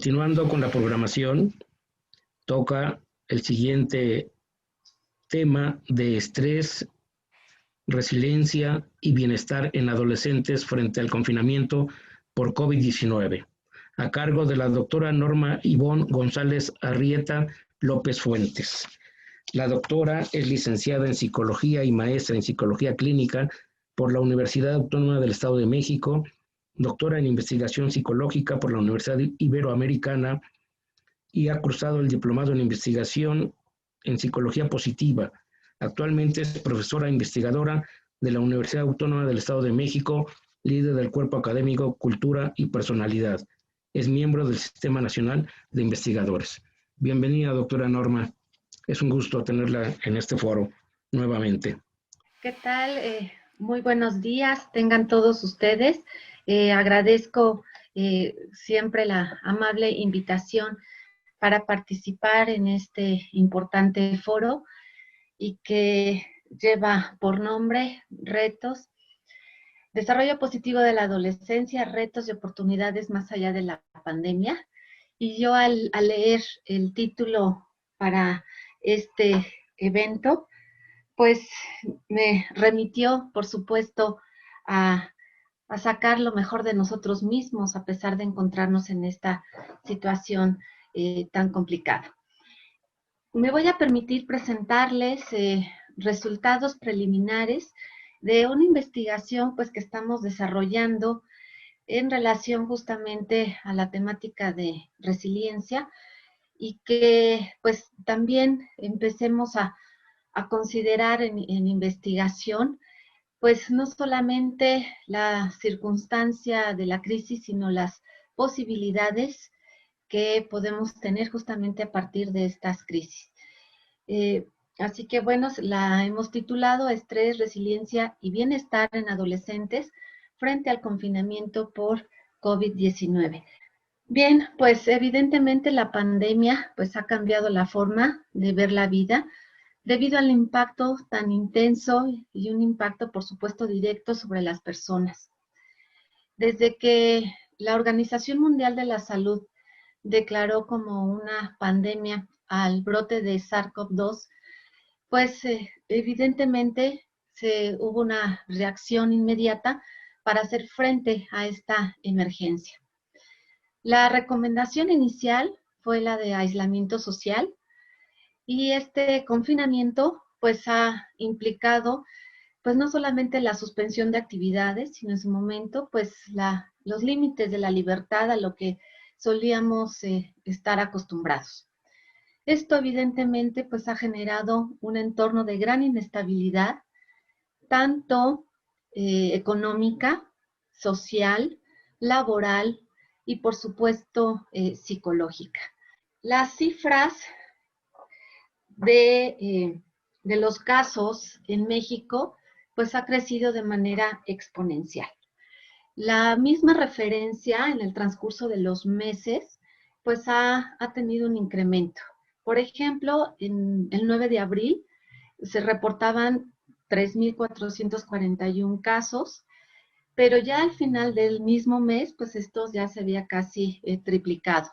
Continuando con la programación, toca el siguiente tema de estrés, resiliencia y bienestar en adolescentes frente al confinamiento por COVID-19, a cargo de la doctora Norma Ivonne González Arrieta López Fuentes. La doctora es licenciada en Psicología y maestra en Psicología Clínica por la Universidad Autónoma del Estado de México, doctora en Investigación Psicológica por la Universidad Iberoamericana y ha cursado el Diplomado en Investigación en Psicología Positiva. Actualmente es profesora investigadora de la Universidad Autónoma del Estado de México, líder del Cuerpo Académico Cultura y Personalidad. Es miembro del Sistema Nacional de Investigadores. Bienvenida, doctora Norma. Es un gusto tenerla en este foro nuevamente. ¿Qué tal? Muy buenos días, tengan todos ustedes. Agradezco siempre la amable invitación para participar en este importante foro y que lleva por nombre Retos, Desarrollo Positivo de la Adolescencia, Retos y Oportunidades más allá de la pandemia. Y yo al leer el título para este evento, pues me remitió, por supuesto, a sacar lo mejor de nosotros mismos, a pesar de encontrarnos en esta situación tan complicada. Me voy a permitir presentarles resultados preliminares de una investigación pues, que estamos desarrollando en relación justamente a la temática de resiliencia y que pues también empecemos a considerar en investigación, pues no solamente la circunstancia de la crisis, sino las posibilidades que podemos tener justamente a partir de estas crisis. Así que bueno, la hemos titulado Estrés, Resiliencia y Bienestar en Adolescentes frente al confinamiento por COVID-19. Bien, pues evidentemente la pandemia pues ha cambiado la forma de ver la vida, debido al impacto tan intenso y un impacto, por supuesto, directo sobre las personas. Desde que la Organización Mundial de la Salud declaró como una pandemia al brote de SARS-CoV-2, pues evidentemente hubo una reacción inmediata para hacer frente a esta emergencia. La recomendación inicial fue la de aislamiento social, y este confinamiento pues ha implicado pues no solamente la suspensión de actividades, sino en su momento pues los límites de la libertad a lo que solíamos estar acostumbrados. Esto evidentemente pues ha generado un entorno de gran inestabilidad, tanto económica, social, laboral y por supuesto psicológica. Las cifras de los casos en México, pues ha crecido de manera exponencial. La misma referencia en el transcurso de los meses, pues ha tenido un incremento. Por ejemplo, en el 9 de abril se reportaban 3,441 casos, pero ya al final del mismo mes, pues esto ya se había casi triplicado.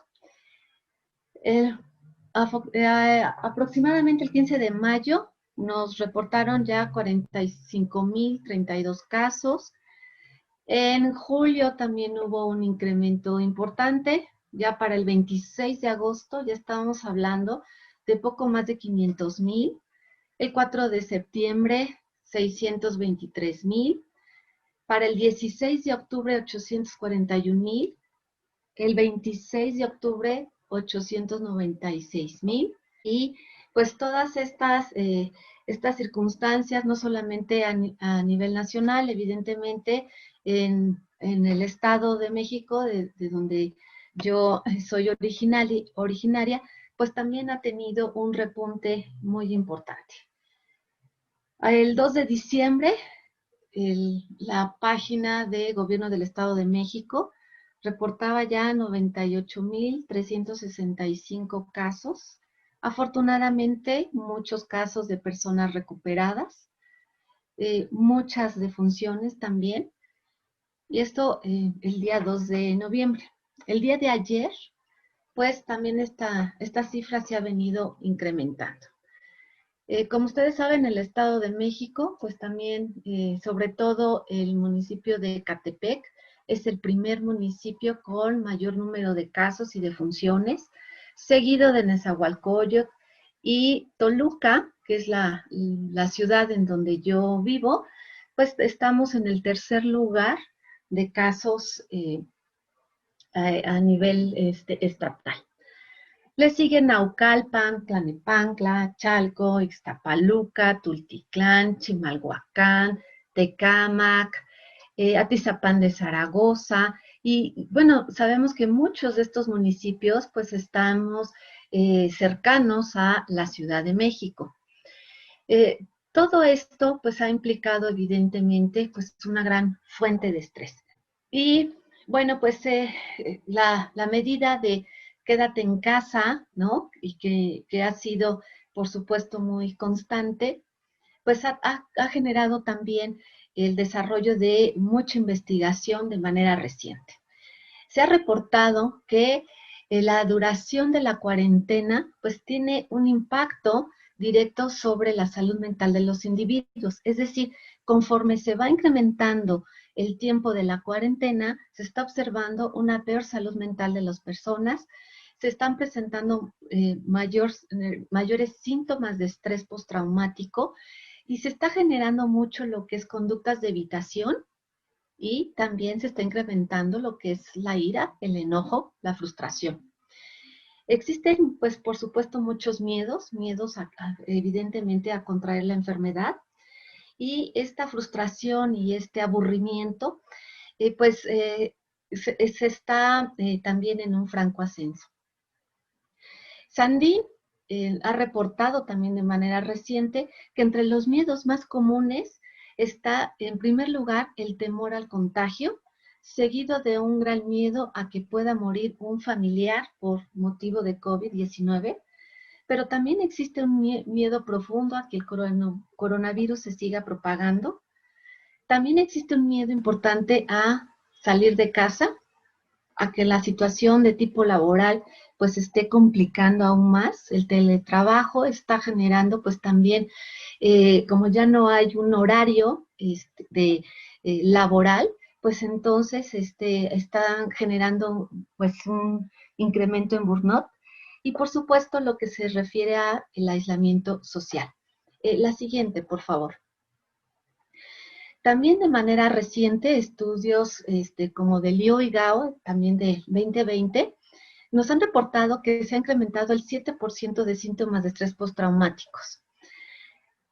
Aproximadamente el 15 de mayo nos reportaron ya 45,032 casos. En julio también hubo un incremento importante. Ya para el 26 de agosto ya estábamos hablando de poco más de 500,000. El 4 de septiembre, 623,000. Para el 16 de octubre, 841,000. El 26 de octubre, 896,000. Y pues todas estas circunstancias, no solamente a nivel nacional, evidentemente en el Estado de México, de donde yo soy originaria, pues también ha tenido un repunte muy importante. El 2 de diciembre, la página de Gobierno del Estado de México reportaba ya 98,365 casos. Afortunadamente, muchos casos de personas recuperadas, muchas defunciones también. Y esto el día 2 de noviembre. El día de ayer pues también esta cifra se ha venido incrementando. Como ustedes saben, el Estado de México, pues también, sobre todo el municipio de Ecatepec, es el primer municipio con mayor número de casos y defunciones, seguido de Nezahualcóyotl y Toluca, que es la ciudad en donde yo vivo, pues estamos en el tercer lugar de casos a nivel estatal. Le siguen Naucalpan, Tlanepantla, Chalco, Ixtapaluca, Tultitlán, Chimalhuacán, Tecámac, Atizapán de Zaragoza. Y bueno, sabemos que muchos de estos municipios pues estamos cercanos a la Ciudad de México. Todo esto pues ha implicado evidentemente pues una gran fuente de estrés. Y bueno, pues la medida de quédate en casa, ¿no? Y que ha sido, por supuesto, muy constante, pues ha generado también el desarrollo de mucha investigación de manera reciente. Se ha reportado que la duración de la cuarentena, pues tiene un impacto directo sobre la salud mental de los individuos. Es decir, conforme se va incrementando el tiempo de la cuarentena, se está observando una peor salud mental de las personas, se están presentando mayores síntomas de estrés postraumático y se está generando mucho lo que es conductas de evitación y también se está incrementando lo que es la ira, el enojo, la frustración. Existen, pues, por supuesto, muchos miedos evidentemente a contraer la enfermedad y esta frustración y este aburrimiento, se está también en un franco ascenso. Sandy ha reportado también de manera reciente que entre los miedos más comunes está, en primer lugar, el temor al contagio, seguido de un gran miedo a que pueda morir un familiar por motivo de COVID-19, pero también existe un miedo profundo a que el coronavirus se siga propagando. También existe un miedo importante a salir de casa, a que la situación de tipo laboral pues esté complicando aún más. El teletrabajo está generando pues también, como ya no hay un horario laboral, pues entonces están generando pues un incremento en burnout y por supuesto lo que se refiere a el aislamiento social. La siguiente, por favor. También de manera reciente, estudios como de Liu y Gao, también de 2020, nos han reportado que se ha incrementado el 7% de síntomas de estrés postraumáticos.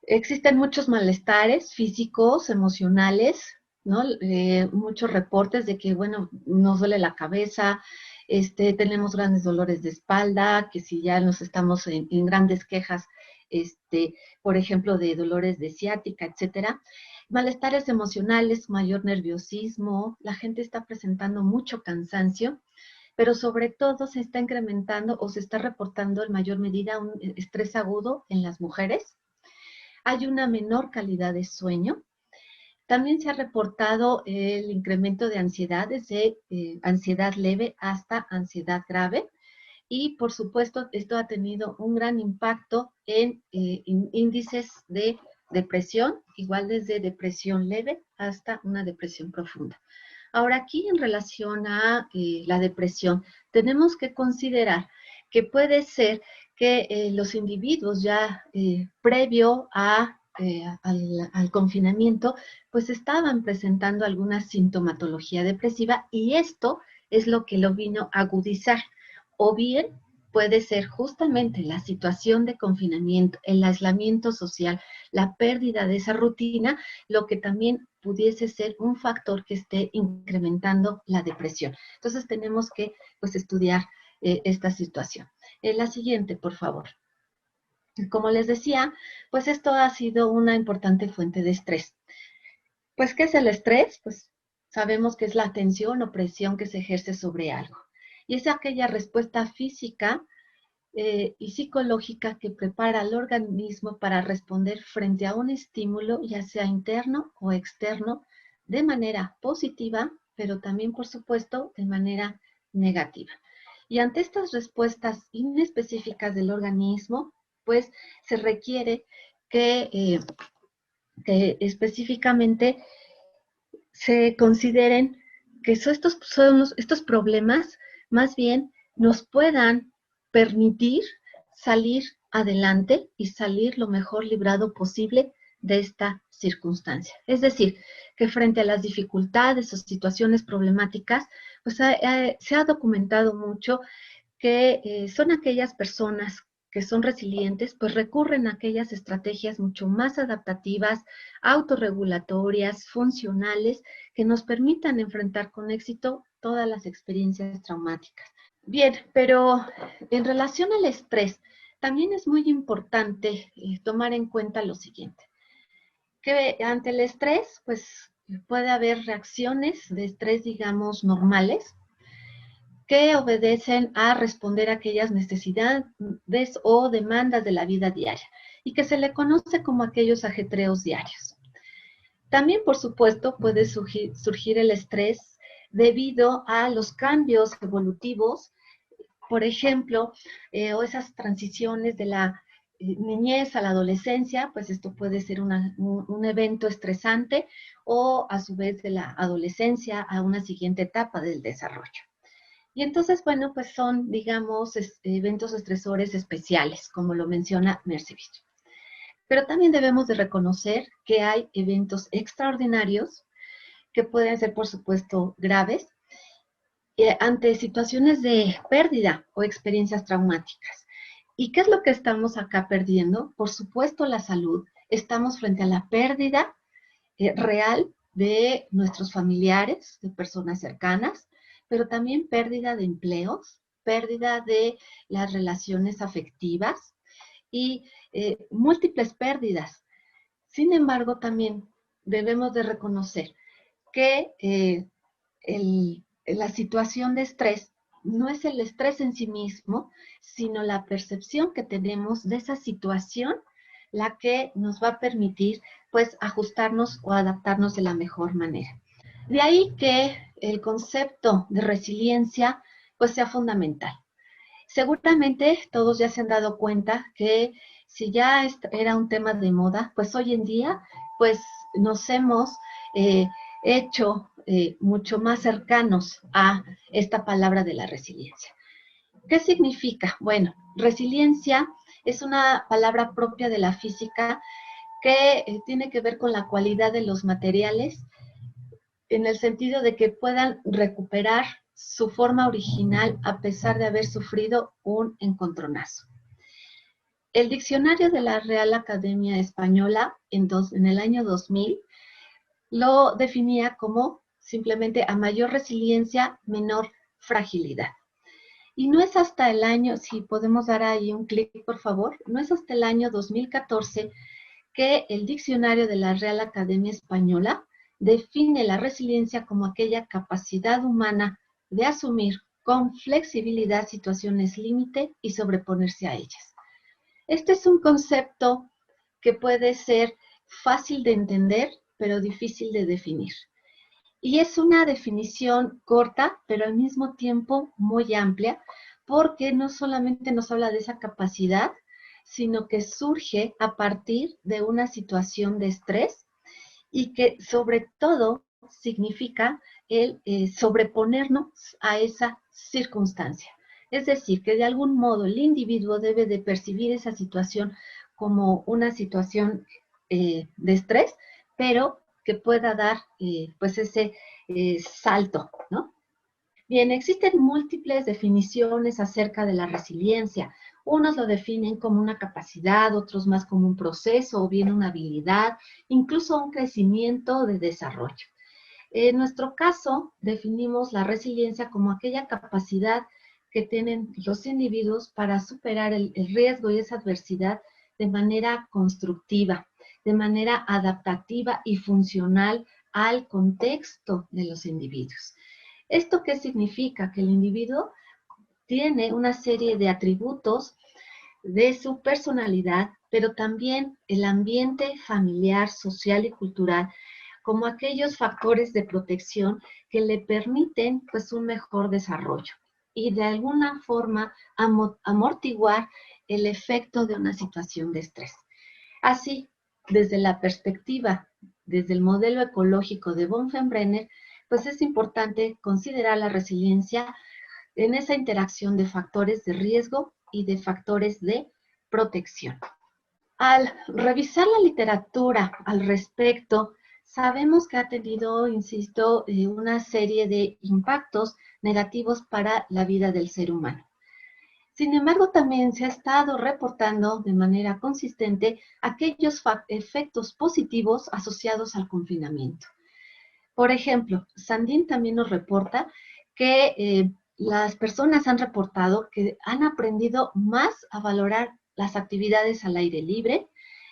Existen muchos malestares físicos, emocionales, ¿no? Muchos reportes de que, bueno, nos duele la cabeza, tenemos grandes dolores de espalda, que si ya nos estamos en grandes quejas, por ejemplo, de dolores de ciática, etcétera. Malestares emocionales, mayor nerviosismo, la gente está presentando mucho cansancio, pero sobre todo se está incrementando o se está reportando en mayor medida un estrés agudo en las mujeres. Hay una menor calidad de sueño. También se ha reportado el incremento de ansiedad, desde ansiedad leve hasta ansiedad grave. Y, por supuesto, esto ha tenido un gran impacto en índices de depresión, igual desde depresión leve hasta una depresión profunda. Ahora, aquí en relación a la depresión, tenemos que considerar que puede ser que los individuos ya previo al confinamiento, pues estaban presentando alguna sintomatología depresiva y esto es lo que lo vino a agudizar. O bien puede ser justamente la situación de confinamiento, el aislamiento social, la pérdida de esa rutina, lo que también pudiese ser un factor que esté incrementando la depresión. Entonces tenemos que pues estudiar esta situación. La siguiente, por favor. Como les decía, pues esto ha sido una importante fuente de estrés. Pues, ¿qué es el estrés? Pues sabemos que es la tensión o presión que se ejerce sobre algo. Y es aquella respuesta física y psicológica que prepara al organismo para responder frente a un estímulo, ya sea interno o externo, de manera positiva, pero también, por supuesto, de manera negativa. Y ante estas respuestas inespecíficas del organismo, pues se requiere que específicamente se consideren que estos problemas más bien nos puedan permitir salir adelante y salir lo mejor librado posible de esta circunstancia. Es decir, que frente a las dificultades o situaciones problemáticas, pues se ha documentado mucho que son aquellas personas que son resilientes, pues recurren a aquellas estrategias mucho más adaptativas, autorregulatorias, funcionales, que nos permitan enfrentar con éxito todas las experiencias traumáticas. Bien, pero en relación al estrés, también es muy importante tomar en cuenta lo siguiente, que ante el estrés, pues puede haber reacciones de estrés, digamos, normales, que obedecen a responder a aquellas necesidades o demandas de la vida diaria y que se le conoce como aquellos ajetreos diarios. También, por supuesto, puede surgir el estrés debido a los cambios evolutivos, por ejemplo, o esas transiciones de la niñez a la adolescencia, pues esto puede ser un evento estresante, o a su vez de la adolescencia a una siguiente etapa del desarrollo. Y entonces, bueno, pues son, digamos, eventos estresores especiales, como lo menciona Mercevich. Pero también debemos de reconocer que hay eventos extraordinarios que pueden ser, por supuesto, graves ante situaciones de pérdida o experiencias traumáticas. ¿Y qué es lo que estamos acá perdiendo? Por supuesto, la salud. Estamos frente a la pérdida real de nuestros familiares, de personas cercanas, pero también pérdida de empleos, pérdida de las relaciones afectivas y múltiples pérdidas. Sin embargo, también debemos de reconocer que la situación de estrés no es el estrés en sí mismo, sino la percepción que tenemos de esa situación la que nos va a permitir pues ajustarnos o adaptarnos de la mejor manera. De ahí que el concepto de resiliencia pues sea fundamental. Seguramente todos ya se han dado cuenta que si ya era un tema de moda, pues hoy en día pues nos hemos hecho mucho más cercanos a esta palabra de la resiliencia. ¿Qué significa? Bueno, resiliencia es una palabra propia de la física que tiene que ver con la cualidad de los materiales en el sentido de que puedan recuperar su forma original a pesar de haber sufrido un encontronazo. El diccionario de la Real Academia Española en el año 2000 lo definía como simplemente a mayor resiliencia, menor fragilidad. Y no es hasta el año, si podemos dar ahí un clic, por favor, no es hasta el año 2014 que el diccionario de la Real Academia Española define la resiliencia como aquella capacidad humana de asumir con flexibilidad situaciones límite y sobreponerse a ellas. Este es un concepto que puede ser fácil de entender, pero difícil de definir. Y es una definición corta, pero al mismo tiempo muy amplia, porque no solamente nos habla de esa capacidad, sino que surge a partir de una situación de estrés y que sobre todo significa el sobreponernos a esa circunstancia. Es decir, que de algún modo el individuo debe de percibir esa situación como una situación de estrés, pero que pueda dar pues ese salto, ¿no? Bien, existen múltiples definiciones acerca de la resiliencia. Unos lo definen como una capacidad, otros más como un proceso o bien una habilidad, incluso un crecimiento de desarrollo. En nuestro caso, definimos la resiliencia como aquella capacidad que tienen los individuos para superar el riesgo y esa adversidad de manera constructiva, de manera adaptativa y funcional al contexto de los individuos. ¿Esto qué significa? Que el individuo tiene una serie de atributos de su personalidad, pero también el ambiente familiar, social y cultural, como aquellos factores de protección que le permiten pues un mejor desarrollo. y de alguna forma amortiguar el efecto de una situación de estrés. Así, desde la perspectiva, desde el modelo ecológico de Bonfenbrenner, pues es importante considerar la resiliencia en esa interacción de factores de riesgo y de factores de protección. Al revisar la literatura al respecto, sabemos que ha tenido, insisto, una serie de impactos negativos para la vida del ser humano. Sin embargo, también se ha estado reportando de manera consistente aquellos efectos positivos asociados al confinamiento. Por ejemplo, Sandin también nos reporta que las personas han reportado que han aprendido más a valorar las actividades al aire libre,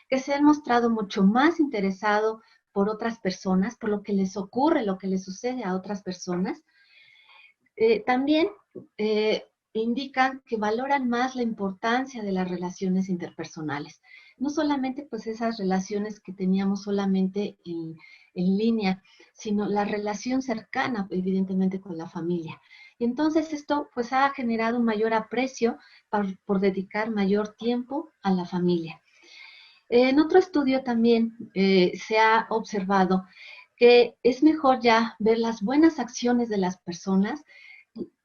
que se han mostrado mucho más interesados por otras personas, por lo que les ocurre, lo que les sucede a otras personas. También indican que valoran más la importancia de las relaciones interpersonales. No solamente pues esas relaciones que teníamos solamente en línea, sino la relación cercana, evidentemente, con la familia. Entonces esto pues ha generado un mayor aprecio por dedicar mayor tiempo a la familia. En otro estudio también se ha observado que es mejor ya ver las buenas acciones de las personas.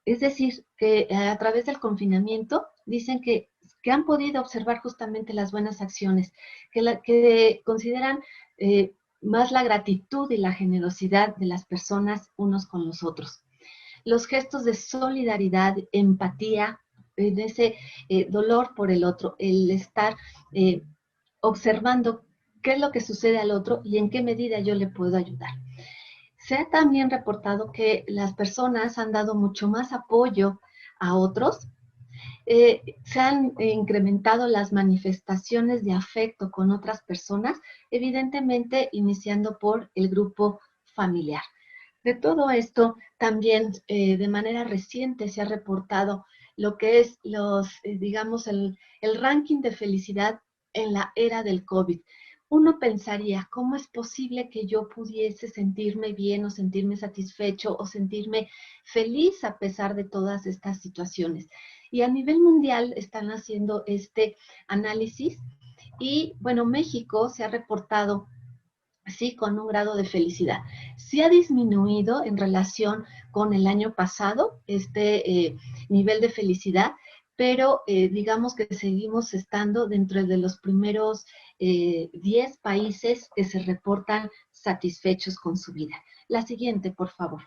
Es decir, que a través del confinamiento dicen que han podido observar justamente las buenas acciones, que consideran más la gratitud y la generosidad de las personas unos con los otros. Los gestos de solidaridad, empatía, de ese dolor por el otro, el estar observando qué es lo que sucede al otro y en qué medida yo le puedo ayudar. Se ha también reportado que las personas han dado mucho más apoyo a otros, se han incrementado las manifestaciones de afecto con otras personas, evidentemente iniciando por el grupo familiar. De todo esto, también de manera reciente se ha reportado lo que es digamos, el ranking de felicidad en la era del COVID. Uno pensaría, ¿cómo es posible que yo pudiese sentirme bien o sentirme satisfecho o sentirme feliz a pesar de todas estas situaciones? Y a nivel mundial están haciendo este análisis y, bueno, México se ha reportado sí, con un grado de felicidad. Sí ha disminuido en relación con el año pasado este nivel de felicidad, pero digamos que seguimos estando dentro de los primeros 10 países que se reportan satisfechos con su vida. La siguiente, por favor.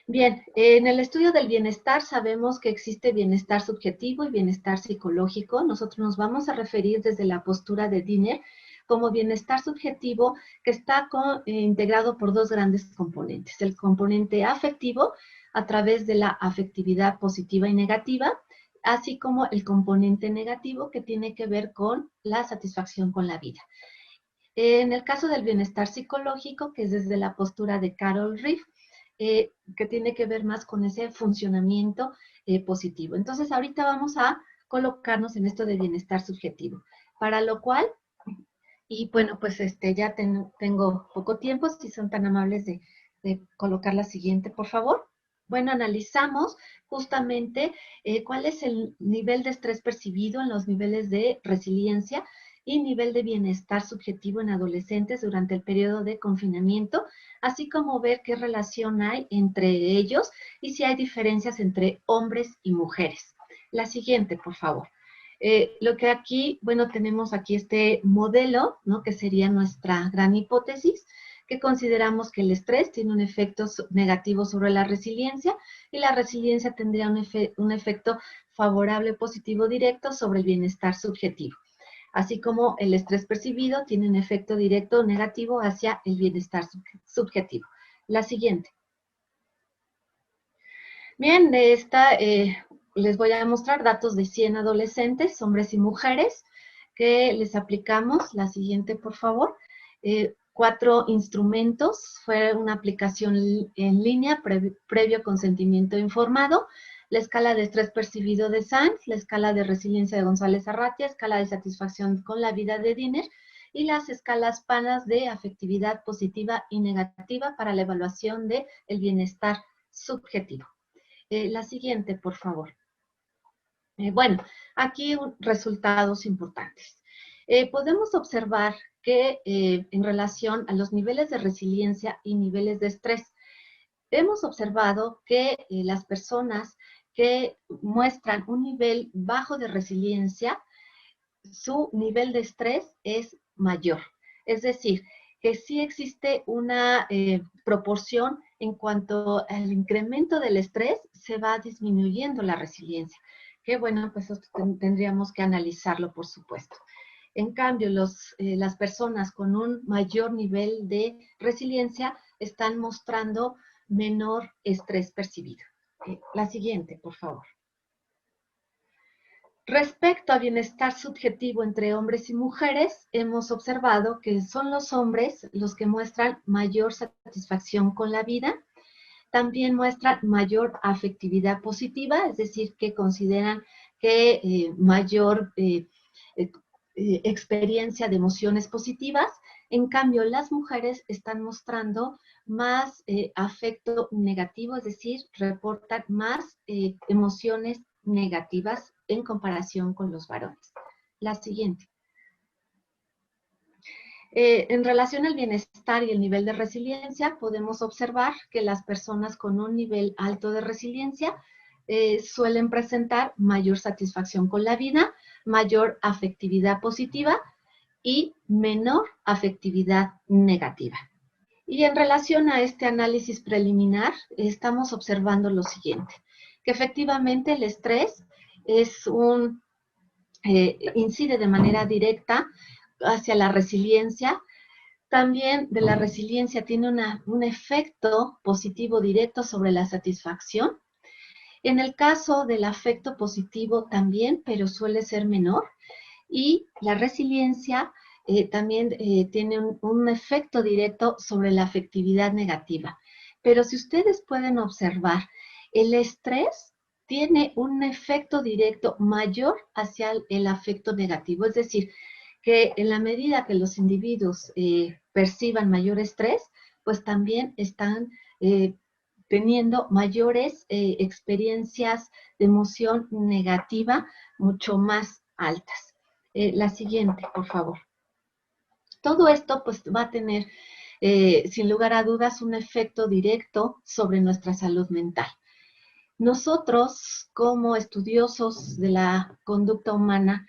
Bien, en el estudio del bienestar sabemos que existe bienestar subjetivo y bienestar psicológico. Nosotros nos vamos a referir desde la postura de Diner como bienestar subjetivo que está integrado por dos grandes componentes. El componente afectivo a través de la afectividad positiva y negativa, así como el componente negativo que tiene que ver con la satisfacción con la vida. En el caso del bienestar psicológico, que es desde la postura de Carol Reef, que tiene que ver más con ese funcionamiento positivo. Entonces, ahorita vamos a colocarnos en esto de bienestar subjetivo, para lo cual, y bueno, pues ya tengo poco tiempo, si son tan amables de colocar la siguiente, por favor. Bueno, analizamos justamente cuál es el nivel de estrés percibido en los niveles de resiliencia y nivel de bienestar subjetivo en adolescentes durante el periodo de confinamiento, así como ver qué relación hay entre ellos y si hay diferencias entre hombres y mujeres. La siguiente, por favor. Lo que aquí, bueno, tenemos aquí este modelo, ¿no? Que sería nuestra gran hipótesis, que consideramos que el estrés tiene un efecto negativo sobre la resiliencia y la resiliencia tendría un efecto favorable positivo directo sobre el bienestar subjetivo, así como el estrés percibido tiene un efecto directo o negativo hacia el bienestar subjetivo. La siguiente. Bien, de esta les voy a mostrar datos de 100 adolescentes, hombres y mujeres, que les aplicamos. La siguiente, por favor. 4 instrumentos. Fue una aplicación en línea previo consentimiento informado. La escala de estrés percibido de Sanz, la escala de resiliencia de González Arratia, escala de satisfacción con la vida de Diner y las escalas PANAS de afectividad positiva y negativa para la evaluación del bienestar subjetivo. La siguiente, por favor. Bueno, aquí resultados importantes. Podemos observar que en relación a los niveles de resiliencia y niveles de estrés, hemos observado que las personas que muestran un nivel bajo de resiliencia, su nivel de estrés es mayor. Es decir, que sí existe una proporción en cuanto al incremento del estrés, se va disminuyendo la resiliencia. Que bueno, pues tendríamos que analizarlo, por supuesto. En cambio, las personas con un mayor nivel de resiliencia están mostrando menor estrés percibido. La siguiente, por favor. Respecto a bienestar subjetivo entre hombres y mujeres, hemos observado que son los hombres los que muestran mayor satisfacción con la vida, también muestran mayor afectividad positiva, es decir, que consideran que mayor experiencia de emociones positivas. En cambio, las mujeres están mostrando más afecto negativo, es decir, reportan más emociones negativas en comparación con los varones. La siguiente. En relación al bienestar y el nivel de resiliencia, podemos observar que las personas con un nivel alto de resiliencia suelen presentar mayor satisfacción con la vida, mayor afectividad positiva y menor afectividad negativa. Y en relación a este análisis preliminar, estamos observando lo siguiente, que efectivamente el estrés es incide de manera directa hacia la resiliencia. También de la resiliencia tiene un efecto positivo directo sobre la satisfacción. En el caso del afecto positivo también, pero suele ser menor. Y la resiliencia también tiene un efecto directo sobre la afectividad negativa. Pero si ustedes pueden observar, el estrés tiene un efecto directo mayor hacia el afecto negativo. Es decir, que en la medida que los individuos perciban mayor estrés, pues también están teniendo mayores experiencias de emoción negativa mucho más altas. La siguiente, por favor. Todo esto pues va a tener, sin lugar a dudas, un efecto directo sobre nuestra salud mental. Nosotros, como estudiosos de la conducta humana,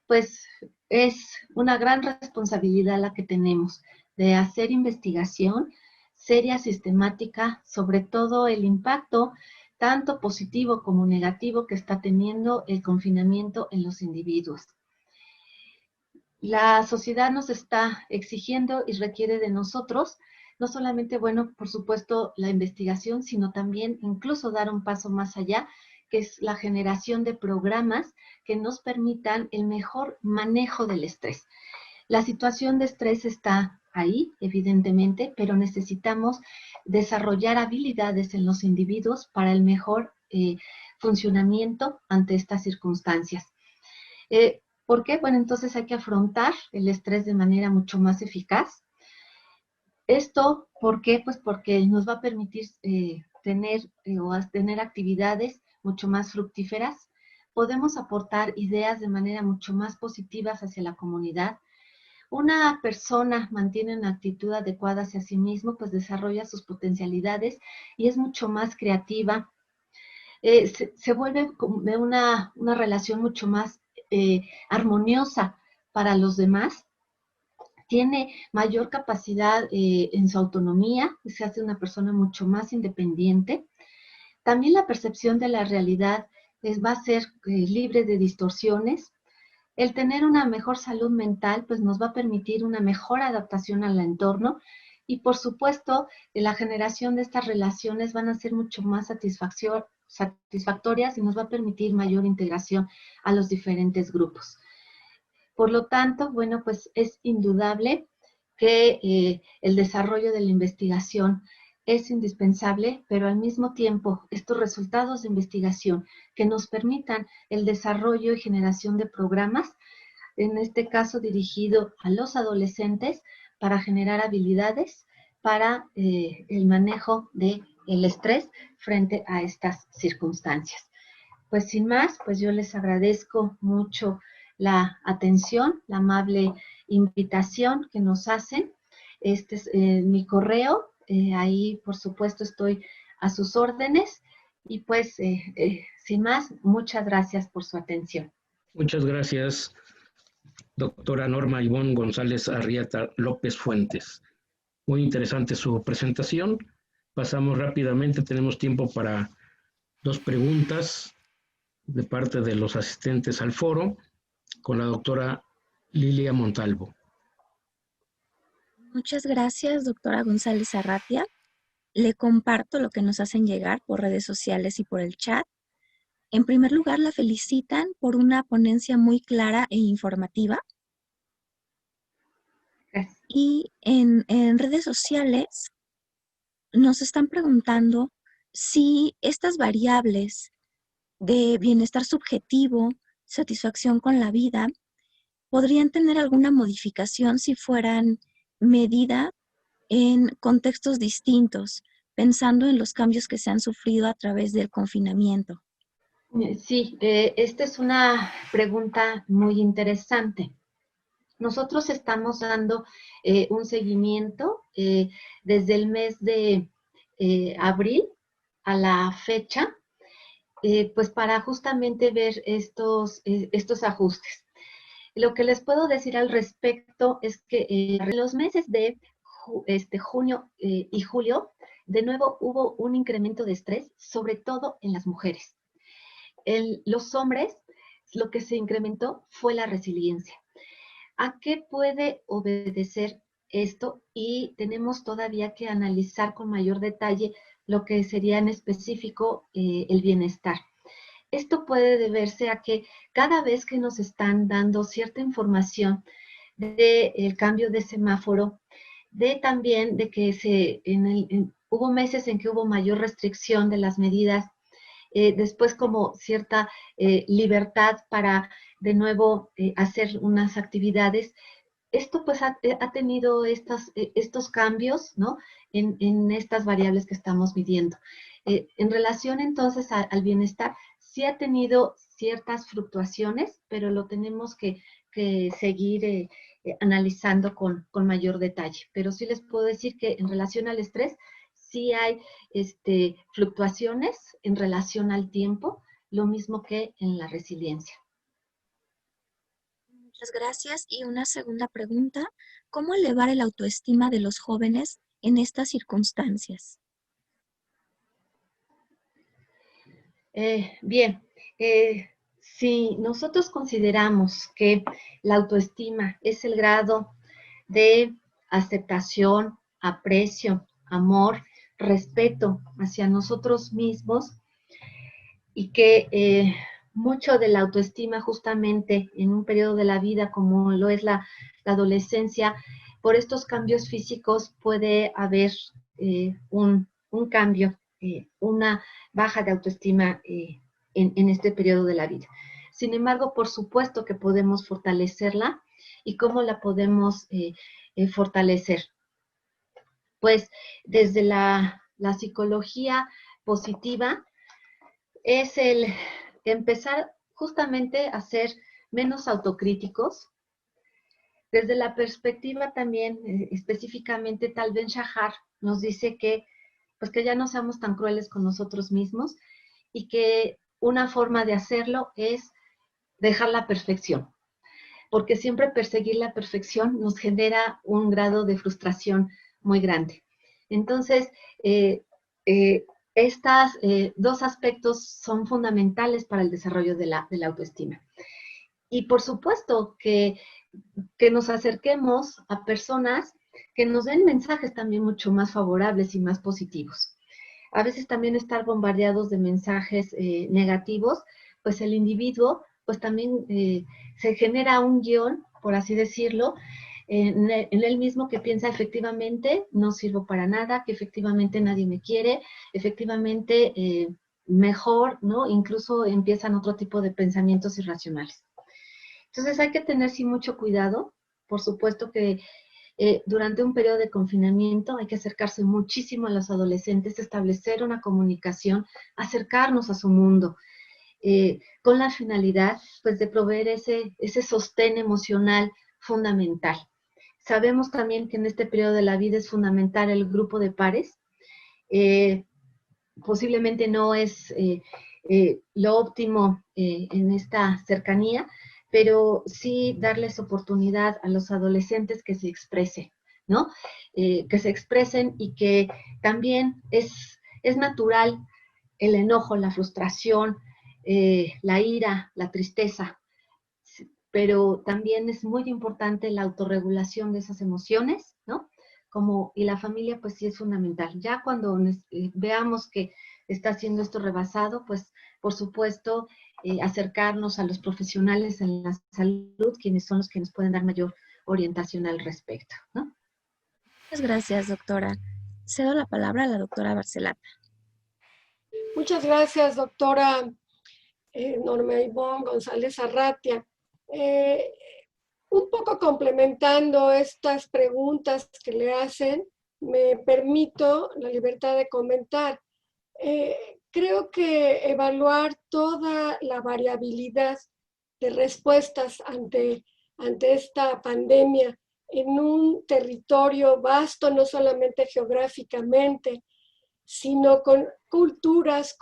pues es una gran responsabilidad la que tenemos de hacer investigación seria, sistemática, sobre todo el impacto tanto positivo como negativo que está teniendo el confinamiento en los individuos. La sociedad nos está exigiendo y requiere de nosotros, no solamente, bueno, por supuesto, la investigación, sino también incluso dar un paso más allá, que es la generación de programas que nos permitan el mejor manejo del estrés. La situación de estrés está ahí, evidentemente, pero necesitamos desarrollar habilidades en los individuos para el mejor funcionamiento ante estas circunstancias. ¿Por qué? Bueno, entonces hay que afrontar el estrés de manera mucho más eficaz. Esto, ¿por qué? Pues porque nos va a permitir tener actividades mucho más fructíferas. Podemos aportar ideas de manera mucho más positivas hacia la comunidad. Una persona mantiene una actitud adecuada hacia sí mismo, pues desarrolla sus potencialidades y es mucho más creativa. Se vuelve de una relación mucho más armoniosa para los demás. Tiene mayor capacidad en su autonomía, se hace una persona mucho más independiente. También la percepción de la realidad va a ser libre de distorsiones. El tener una mejor salud mental pues nos va a permitir una mejor adaptación al entorno y por supuesto la generación de estas relaciones van a ser mucho más satisfactorias y nos va a permitir mayor integración a los diferentes grupos. Por lo tanto, bueno, pues es indudable que el desarrollo de la investigación es indispensable, pero al mismo tiempo estos resultados de investigación que nos permitan el desarrollo y generación de programas, en este caso dirigido a los adolescentes para generar habilidades para el manejo del el estrés frente a estas circunstancias. Pues sin más, pues yo les agradezco mucho la atención, la amable invitación que nos hacen. Este es mi correo, ahí por supuesto estoy a sus órdenes y pues sin más, muchas gracias por su atención. Muchas gracias, doctora Norma Ivonne González Arrieta López Fuentes. Muy interesante su presentación. Pasamos rápidamente, tenemos tiempo para 2 preguntas de parte de los asistentes al foro con la doctora Lilia Montalvo. Muchas gracias, doctora González Arratia. Le comparto lo que nos hacen llegar por redes sociales y por el chat. En primer lugar, la felicitan por una ponencia muy clara e informativa. Gracias. Y en redes sociales nos están preguntando si estas variables de bienestar subjetivo, satisfacción con la vida, podrían tener alguna modificación si fueran medidas en contextos distintos, pensando en los cambios que se han sufrido a través del confinamiento. Sí, esta es una pregunta muy interesante. Nosotros estamos dando un seguimiento desde el mes de abril a la fecha, pues para justamente ver estos ajustes. Lo que les puedo decir al respecto es que en los meses de junio y julio, de nuevo hubo un incremento de estrés, sobre todo en las mujeres. Los hombres, lo que se incrementó fue la resiliencia. ¿A qué puede obedecer esto? Y tenemos todavía que analizar con mayor detalle lo que sería en específico el bienestar. Esto puede deberse a que cada vez que nos están dando cierta información del cambio de semáforo, también de que hubo meses en que hubo mayor restricción de las medidas, después como cierta libertad para de nuevo hacer unas actividades. Esto pues ha tenido estos cambios, ¿no? En estas variables que estamos midiendo. En relación entonces al bienestar, sí ha tenido ciertas fluctuaciones, pero lo tenemos que seguir analizando con mayor detalle. Pero sí les puedo decir que en relación al estrés, sí hay fluctuaciones en relación al tiempo, lo mismo que en la resiliencia. Muchas gracias. Y una segunda pregunta, ¿cómo elevar el autoestima de los jóvenes en estas circunstancias? Bien, si nosotros consideramos que la autoestima es el grado de aceptación, aprecio, amor, respeto hacia nosotros mismos y que mucho de la autoestima justamente en un periodo de la vida como lo es la adolescencia, por estos cambios físicos puede haber un cambio, una baja de autoestima en este periodo de la vida. Sin embargo, por supuesto que podemos fortalecerla. ¿Y cómo la podemos fortalecer? Pues desde la psicología positiva es el empezar justamente a ser menos autocríticos. Desde la perspectiva también, específicamente, Tal Ben-Shahar nos dice que, pues que ya no seamos tan crueles con nosotros mismos y que una forma de hacerlo es dejar la perfección, porque siempre perseguir la perfección nos genera un grado de frustración muy grande. Entonces, estos dos aspectos son fundamentales para el desarrollo de la autoestima. Y por supuesto que nos acerquemos a personas que nos den mensajes también mucho más favorables y más positivos. A veces también estar bombardeados de mensajes negativos, pues el individuo pues también se genera un guión, por así decirlo, en él mismo, que piensa efectivamente no sirvo para nada, que efectivamente nadie me quiere, efectivamente mejor, ¿no? Incluso empiezan otro tipo de pensamientos irracionales. Entonces hay que tener sí mucho cuidado. Por supuesto que durante un periodo de confinamiento hay que acercarse muchísimo a los adolescentes, establecer una comunicación, acercarnos a su mundo, con la finalidad pues, de proveer ese sostén emocional fundamental. Sabemos también que en este periodo de la vida es fundamental el grupo de pares. Posiblemente no es lo óptimo en esta cercanía, pero sí darles oportunidad a los adolescentes que se expresen, ¿no? Que se expresen y que también es natural el enojo, la frustración, la ira, la tristeza, pero también es muy importante la autorregulación de esas emociones, ¿no? Y la familia pues sí es fundamental. Ya cuando veamos que está siendo esto rebasado, pues por supuesto acercarnos a los profesionales en la salud, quienes son los que nos pueden dar mayor orientación al respecto, ¿no? Muchas gracias, doctora. Cedo la palabra a la doctora Barcelata. Muchas gracias, doctora Norma Ivonne González Arratia. Un poco complementando estas preguntas que le hacen, me permito la libertad de comentar. Creo que evaluar toda la variabilidad de respuestas ante esta pandemia en un territorio vasto, no solamente geográficamente, sino con culturas,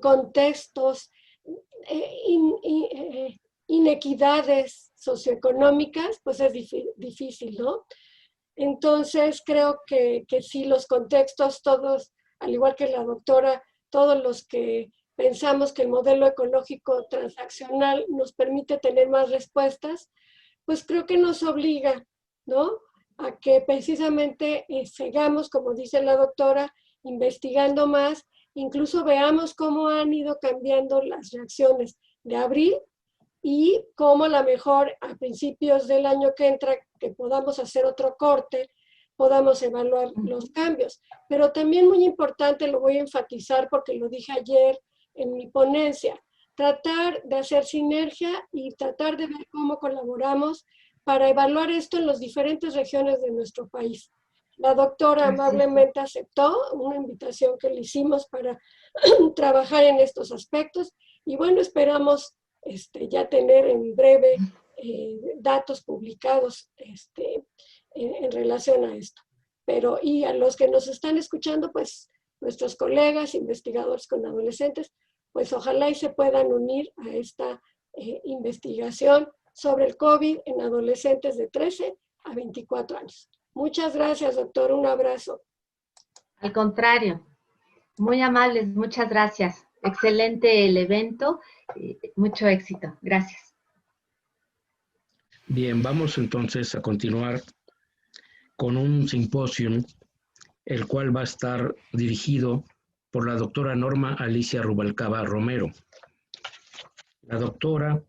contextos, inequidades socioeconómicas, pues es difícil, ¿no? Entonces creo que sí, los contextos todos, al igual que la doctora, todos los que pensamos que el modelo ecológico transaccional nos permite tener más respuestas, pues creo que nos obliga, ¿no? A que precisamente sigamos, como dice la doctora, investigando más, incluso veamos cómo han ido cambiando las reacciones de abril y cómo a lo mejor a principios del año que entra, que podamos hacer otro corte, podamos evaluar los cambios. Pero también muy importante, lo voy a enfatizar porque lo dije ayer en mi ponencia, tratar de hacer sinergia y tratar de ver cómo colaboramos para evaluar esto en las diferentes regiones de nuestro país. La doctora amablemente aceptó una invitación que le hicimos para trabajar en estos aspectos y bueno, esperamos ya tener en breve datos publicados en relación a esto. Pero y a los que nos están escuchando, pues nuestros colegas investigadores con adolescentes, pues ojalá y se puedan unir a esta investigación sobre el COVID en adolescentes de 13 a 24 años. Muchas gracias, doctor. Un abrazo. Al contrario, muy amables, muchas gracias. Excelente el evento, mucho éxito. Gracias. Bien, vamos entonces a continuar con un simposio, el cual va a estar dirigido por la doctora Norma Alicia Rubalcaba Romero. La doctora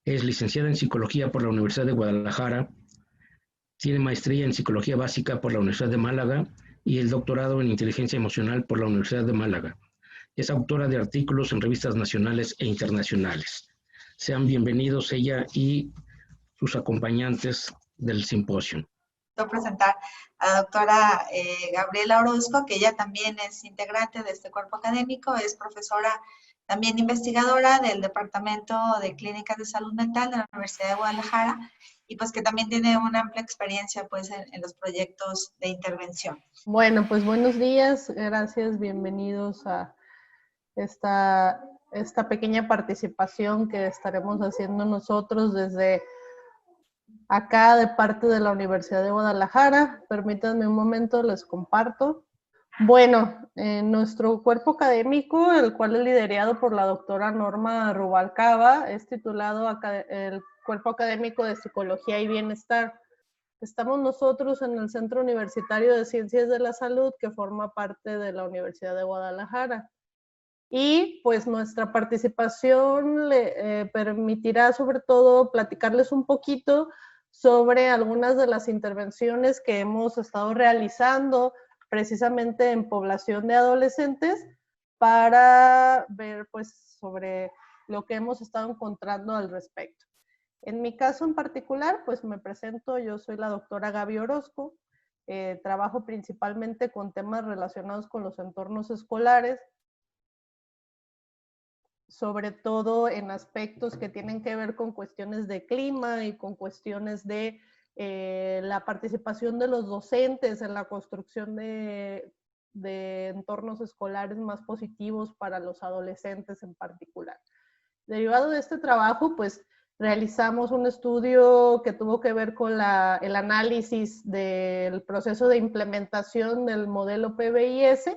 es licenciada en Psicología por la Universidad de Guadalajara, tiene maestría en Psicología Básica por la Universidad de Málaga y el doctorado en Inteligencia Emocional por la Universidad de Málaga. Es autora de artículos en revistas nacionales e internacionales. Sean bienvenidos ella y sus acompañantes del simposio. Quiero presentar a la doctora Gabriela Orozco, que ella también es integrante de este cuerpo académico, es profesora, también investigadora del Departamento de Clínicas de Salud Mental de la Universidad de Guadalajara y pues que también tiene una amplia experiencia pues en los proyectos de intervención. Bueno, pues buenos días, gracias, bienvenidos a esta pequeña participación que estaremos haciendo nosotros desde acá de parte de la Universidad de Guadalajara. Permítanme un momento, les comparto. Bueno, nuestro cuerpo académico, el cual es liderado por la doctora Norma Rubalcaba, es titulado el Cuerpo Académico de Psicología y Bienestar. Estamos nosotros en el Centro Universitario de Ciencias de la Salud, que forma parte de la Universidad de Guadalajara. Y pues nuestra participación le permitirá sobre todo platicarles un poquito sobre algunas de las intervenciones que hemos estado realizando precisamente en población de adolescentes para ver pues sobre lo que hemos estado encontrando al respecto. En mi caso en particular, pues me presento, yo soy la doctora Gaby Orozco, trabajo principalmente con temas relacionados con los entornos escolares, sobre todo en aspectos que tienen que ver con cuestiones de clima y con cuestiones de la participación de los docentes en la construcción de entornos escolares más positivos para los adolescentes en particular. Derivado de este trabajo, pues realizamos un estudio que tuvo que ver con el análisis del proceso de implementación del modelo PBIS.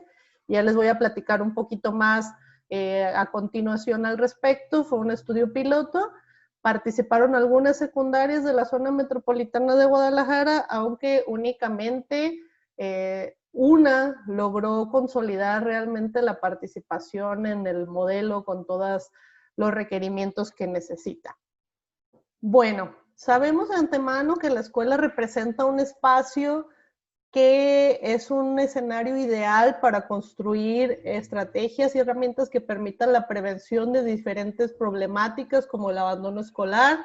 Ya les voy a platicar un poquito más a continuación al respecto. Fue un estudio piloto. Participaron algunas secundarias de la zona metropolitana de Guadalajara, aunque únicamente una logró consolidar realmente la participación en el modelo con todos los requerimientos que necesita. Bueno, sabemos de antemano que la escuela representa un espacio que es un escenario ideal para construir estrategias y herramientas que permitan la prevención de diferentes problemáticas como el abandono escolar,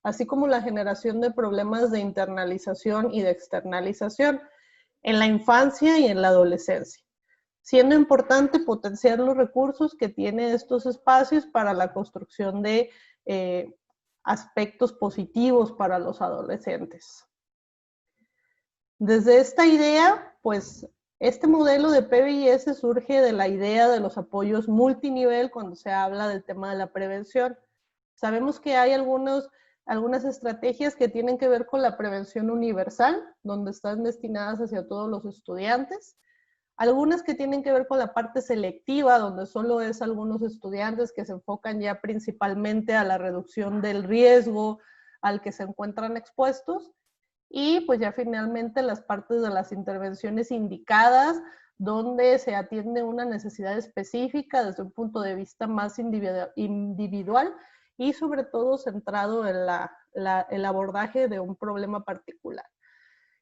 así como la generación de problemas de internalización y de externalización en la infancia y en la adolescencia, siendo importante potenciar los recursos que tienen estos espacios para la construcción de aspectos positivos para los adolescentes. Desde esta idea, pues este modelo de PBIS surge de la idea de los apoyos multinivel cuando se habla del tema de la prevención. Sabemos que hay algunas estrategias que tienen que ver con la prevención universal, donde están destinadas hacia todos los estudiantes. Algunas que tienen que ver con la parte selectiva, donde solo es algunos estudiantes que se enfocan ya principalmente a la reducción del riesgo al que se encuentran expuestos. Y pues ya finalmente las partes de las intervenciones indicadas, donde se atiende una necesidad específica desde un punto de vista más individual y sobre todo centrado en el abordaje de un problema particular.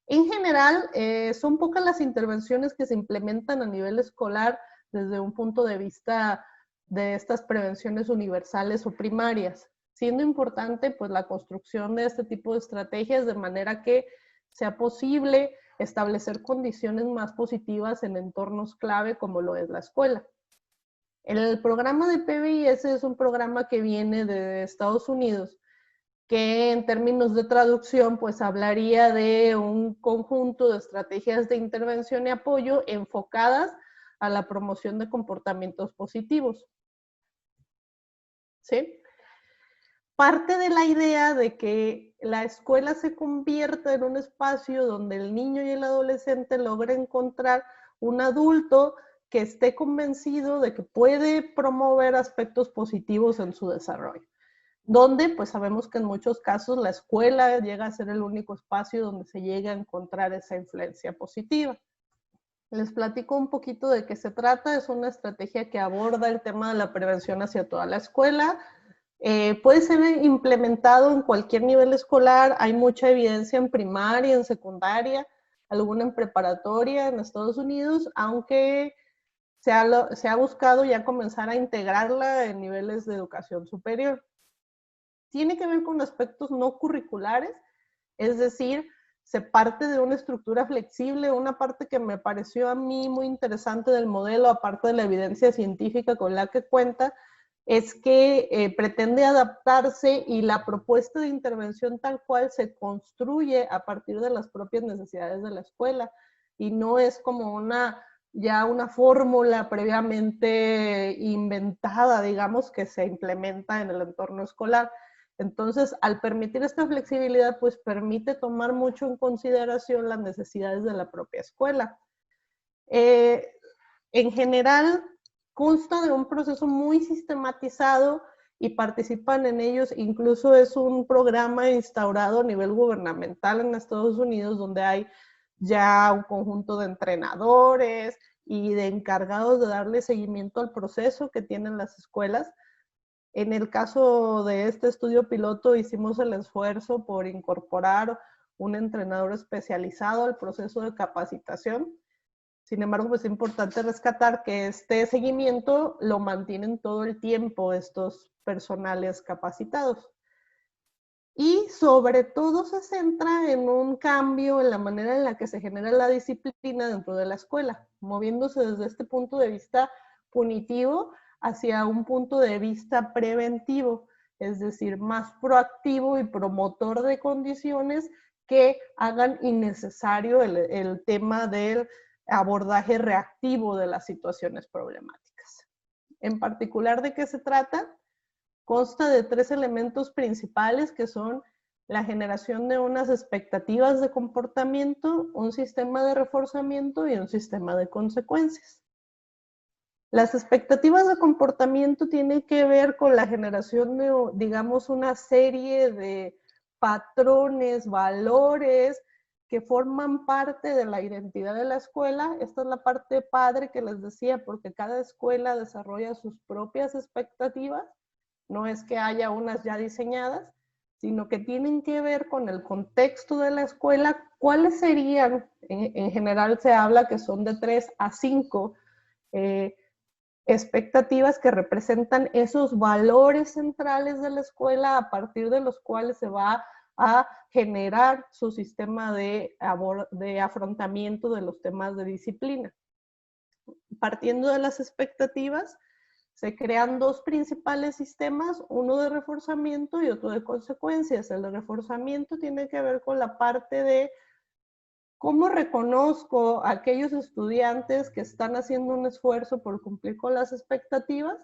En general, son pocas las intervenciones que se implementan a nivel escolar desde un punto de vista de estas prevenciones universales o primarias, siendo importante pues la construcción de este tipo de estrategias de manera que sea posible establecer condiciones más positivas en entornos clave como lo es la escuela. El programa de PBIS es un programa que viene de Estados Unidos, que en términos de traducción pues hablaría de un conjunto de estrategias de intervención y apoyo enfocadas a la promoción de comportamientos positivos. ¿Sí? Parte de la idea de que la escuela se convierta en un espacio donde el niño y el adolescente logren encontrar un adulto que esté convencido de que puede promover aspectos positivos en su desarrollo. Donde pues sabemos que en muchos casos la escuela llega a ser el único espacio donde se llega a encontrar esa influencia positiva. Les platico un poquito de qué se trata. Es una estrategia que aborda el tema de la prevención hacia toda la escuela. Puede ser implementado en cualquier nivel escolar. Hay mucha evidencia en primaria, en secundaria, alguna en preparatoria en Estados Unidos, aunque se ha buscado ya comenzar a integrarla en niveles de educación superior. Tiene que ver con aspectos no curriculares, es decir, se parte de una estructura flexible. Una parte que me pareció a mí muy interesante del modelo, aparte de la evidencia científica con la que cuenta, es que pretende adaptarse y la propuesta de intervención tal cual se construye a partir de las propias necesidades de la escuela y no es como ya una fórmula previamente inventada, digamos, que se implementa en el entorno escolar. Entonces, al permitir esta flexibilidad, pues permite tomar mucho en consideración las necesidades de la propia escuela. En general, consta de un proceso muy sistematizado y participan en ellos, incluso es un programa instaurado a nivel gubernamental en Estados Unidos, donde hay ya un conjunto de entrenadores y de encargados de darle seguimiento al proceso que tienen las escuelas. En el caso de este estudio piloto hicimos el esfuerzo por incorporar un entrenador especializado al proceso de capacitación. Sin embargo, pues es importante rescatar que este seguimiento lo mantienen todo el tiempo estos personales capacitados. y sobre todo se centra en un cambio en la manera en la que se genera la disciplina dentro de la escuela, moviéndose desde este punto de vista punitivo hacia un punto de vista preventivo, es decir, más proactivo y promotor de condiciones que hagan innecesario el tema del abordaje reactivo de las situaciones problemáticas. En particular, ¿de qué se trata? Consta de 3 elementos principales que son la generación de unas expectativas de comportamiento, un sistema de reforzamiento y un sistema de consecuencias. Las expectativas de comportamiento tienen que ver con la generación de, digamos, una serie de patrones, valores que forman parte de la identidad de la escuela. Esta es la parte padre que les decía, porque cada escuela desarrolla sus propias expectativas. No es que haya unas ya diseñadas, sino que tienen que ver con el contexto de la escuela. ¿Cuáles serían? En general se habla que son de 3 a 5 expectativas que representan esos valores centrales de la escuela a partir de los cuales se va a generar su sistema de afrontamiento de los temas de disciplina. Partiendo de las expectativas, se crean 2 principales sistemas, uno de reforzamiento y otro de consecuencias. El de reforzamiento tiene que ver con la parte de cómo reconozco a aquellos estudiantes que están haciendo un esfuerzo por cumplir con las expectativas.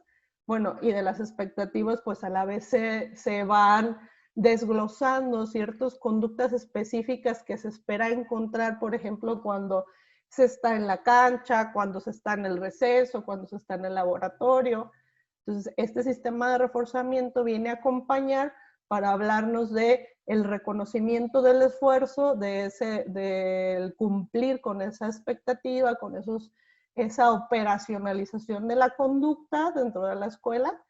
Bueno, y de las expectativas, pues a la vez se van desglosando ciertas conductas específicas que se espera encontrar, por ejemplo, cuando se está en la cancha, cuando se está en el receso, cuando se está en el laboratorio. Entonces, este sistema de reforzamiento viene a acompañar para hablarnos de el reconocimiento del esfuerzo, del cumplir con esa expectativa, con esa operacionalización de la conducta dentro de la escuela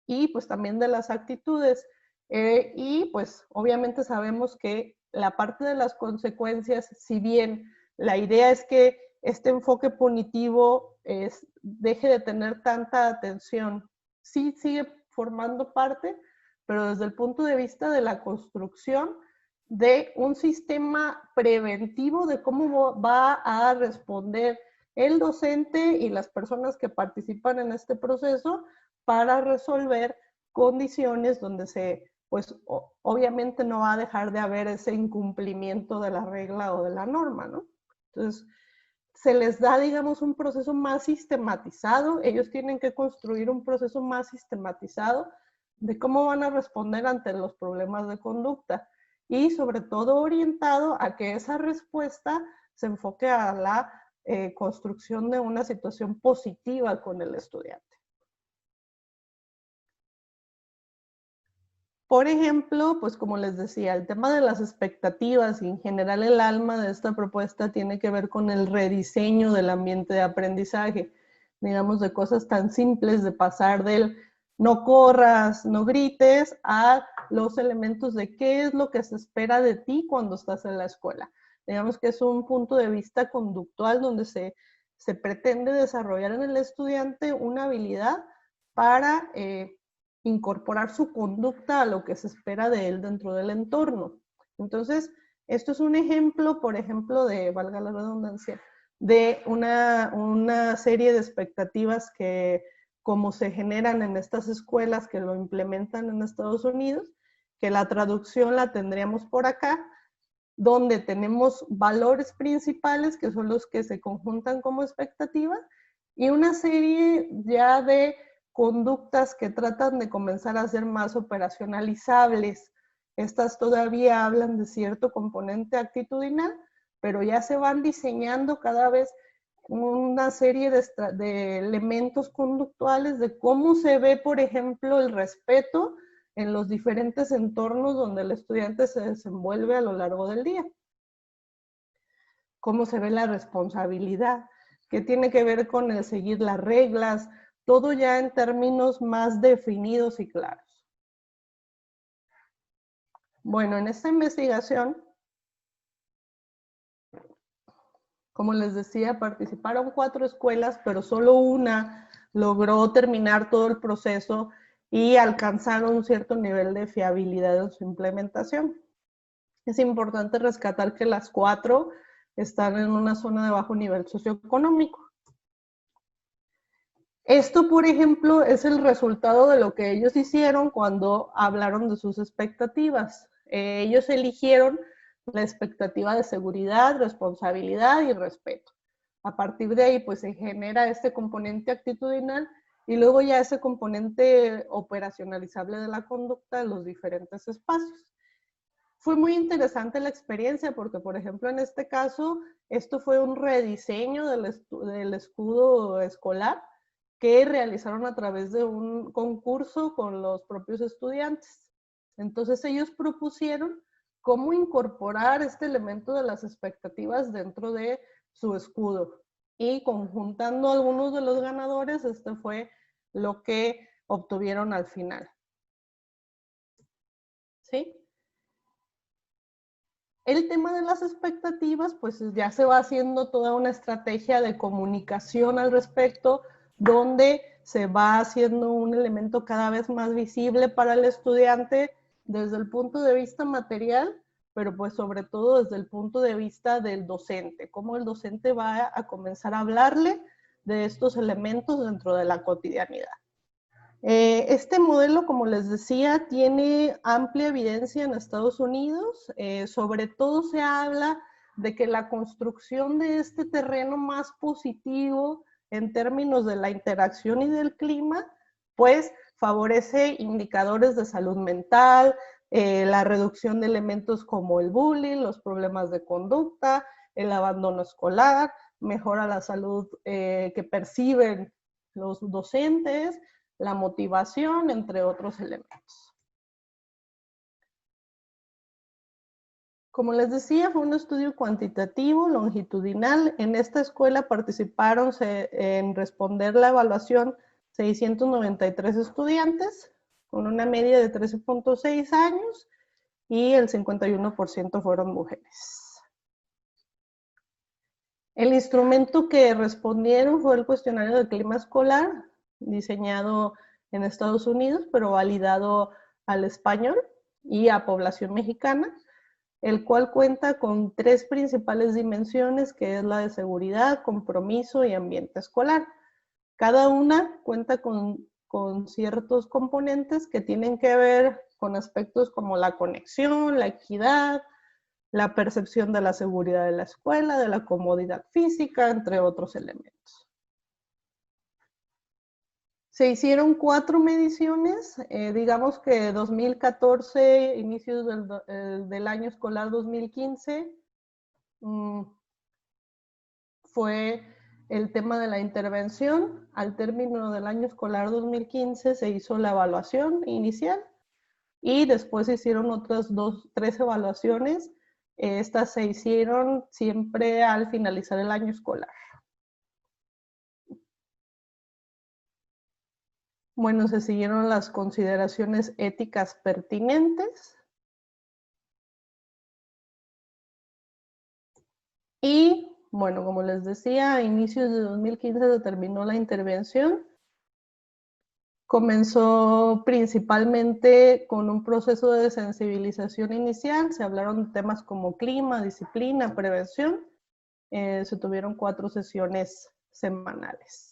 y pues también de las actitudes. Y pues obviamente sabemos que la parte de las consecuencias, si bien la idea es que este enfoque punitivo deje de tener tanta atención, sí sigue formando parte, pero desde el punto de vista de la construcción de un sistema preventivo de cómo va a responder el docente y las personas que participan en este proceso para resolver condiciones donde pues obviamente no va a dejar de haber ese incumplimiento de la regla o de la norma, ¿no? Entonces, se les da, digamos, un proceso más sistematizado. Ellos tienen que construir un proceso más sistematizado de cómo van a responder ante los problemas de conducta y sobre todo orientado a que esa respuesta se enfoque a la construcción de una situación positiva con el estudiante. Por ejemplo, pues como les decía, el tema de las expectativas y en general el alma de esta propuesta tiene que ver con el rediseño del ambiente de aprendizaje, digamos, de cosas tan simples de pasar del no corras, no grites, a los elementos de qué es lo que se espera de ti cuando estás en la escuela. Digamos que es un punto de vista conductual donde se pretende desarrollar en el estudiante una habilidad para incorporar su conducta a lo que se espera de él dentro del entorno. Entonces, esto es un ejemplo, por ejemplo, de, valga la redundancia, de una serie de expectativas que como se generan en estas escuelas que lo implementan en Estados Unidos, que la traducción la tendríamos por acá, donde tenemos valores principales que son los que se conjuntan como expectativas y una serie ya de conductas que tratan de comenzar a ser más operacionalizables. Estas todavía hablan de cierto componente actitudinal, pero ya se van diseñando cada vez una serie de elementos conductuales de cómo se ve, por ejemplo, el respeto en los diferentes entornos donde el estudiante se desenvuelve a lo largo del día. Cómo se ve la responsabilidad, que tiene que ver con el seguir las reglas, todo ya en términos más definidos y claros. Bueno, en esta investigación, como les decía, participaron 4 escuelas, pero solo una logró terminar todo el proceso y alcanzaron un cierto nivel de fiabilidad en su implementación. Es importante rescatar que las 4 están en una zona de bajo nivel socioeconómico. Esto, por ejemplo, es el resultado de lo que ellos hicieron cuando hablaron de sus expectativas. Ellos eligieron la expectativa de seguridad, responsabilidad y respeto. A partir de ahí, pues se genera este componente actitudinal y luego ya ese componente operacionalizable de la conducta en los diferentes espacios. Fue muy interesante la experiencia porque, por ejemplo, en este caso, esto fue un rediseño del escudo escolar que realizaron a través de un concurso con los propios estudiantes. Entonces ellos propusieron cómo incorporar este elemento de las expectativas dentro de su escudo. Y conjuntando algunos de los ganadores, este fue lo que obtuvieron al final. ¿Sí? El tema de las expectativas, pues ya se va haciendo toda una estrategia de comunicación al respecto, donde se va haciendo un elemento cada vez más visible para el estudiante desde el punto de vista material, pero pues sobre todo desde el punto de vista del docente, cómo el docente va a comenzar a hablarle de estos elementos dentro de la cotidianidad. Este modelo, como les decía, tiene amplia evidencia en Estados Unidos. Sobre todo se habla de que la construcción de este terreno más positivo en términos de la interacción y del clima, pues favorece indicadores de salud mental, la reducción de elementos como el bullying, los problemas de conducta, el abandono escolar, mejora la salud que perciben los docentes, la motivación, entre otros elementos. Como les decía, fue un estudio cuantitativo, longitudinal. En esta escuela participaron en responder la evaluación 693 estudiantes, con una media de 13.6 años, y el 51% fueron mujeres. El instrumento que respondieron fue el cuestionario de clima escolar, diseñado en Estados Unidos, pero validado al español y a población mexicana, el cual cuenta con 3 principales dimensiones, que es la de seguridad, compromiso y ambiente escolar. Cada una cuenta con ciertos componentes que tienen que ver con aspectos como la conexión, la equidad, la percepción de la seguridad de la escuela, de la comodidad física, entre otros elementos. Se hicieron 4 mediciones, digamos que 2014, inicios del año escolar 2015, fue el tema de la intervención. Al término del año escolar 2015 se hizo la evaluación inicial y después se hicieron otras 3 evaluaciones. Estas se hicieron siempre al finalizar el año escolar. Bueno, se siguieron las consideraciones éticas pertinentes. Y, bueno, como les decía, a inicios de 2015 se terminó la intervención. Comenzó principalmente con un proceso de sensibilización inicial. Se hablaron de temas como clima, disciplina, prevención. Se tuvieron 4 sesiones semanales.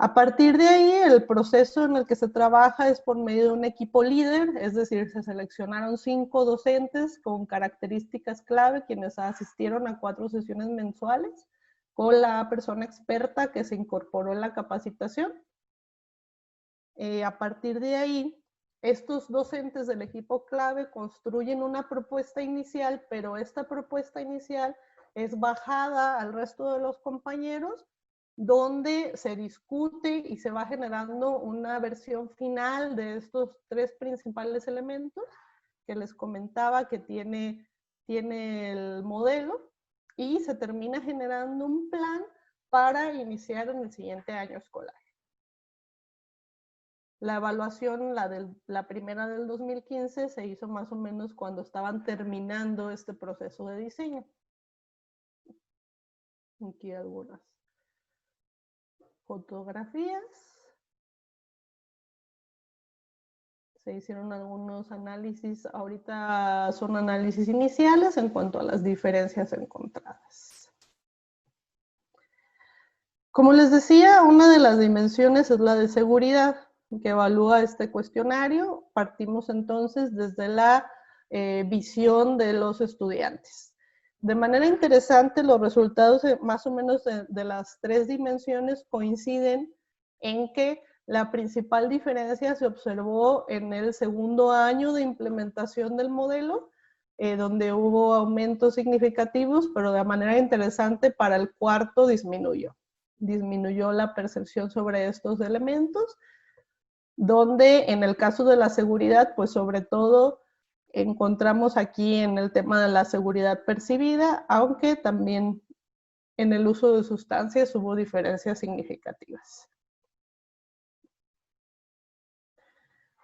A partir de ahí, el proceso en el que se trabaja es por medio de un equipo líder, es decir, se seleccionaron 5 docentes con características clave, quienes asistieron a 4 sesiones mensuales, con la persona experta que se incorporó en la capacitación. A partir de ahí, estos docentes del equipo clave construyen una propuesta inicial, pero esta propuesta inicial es bajada al resto de los compañeros, donde se discute y se va generando una versión final de estos 3 principales elementos que les comentaba que tiene el modelo, y se termina generando un plan para iniciar en el siguiente año escolar. La evaluación, la primera del 2015, se hizo más o menos cuando estaban terminando este proceso de diseño. Aquí algunas fotografías. Se hicieron algunos análisis, ahorita son análisis iniciales en cuanto a las diferencias encontradas. Como les decía, una de las dimensiones es la de seguridad que evalúa este cuestionario. Partimos entonces desde la visión de los estudiantes. De manera interesante, los resultados más o menos de las tres dimensiones coinciden en que la principal diferencia se observó en el segundo año de implementación del modelo, donde hubo aumentos significativos, pero de manera interesante para el cuarto disminuyó. Disminuyó la percepción sobre estos elementos, donde en el caso de la seguridad, pues sobre todo encontramos aquí en el tema de la seguridad percibida, aunque también en el uso de sustancias hubo diferencias significativas.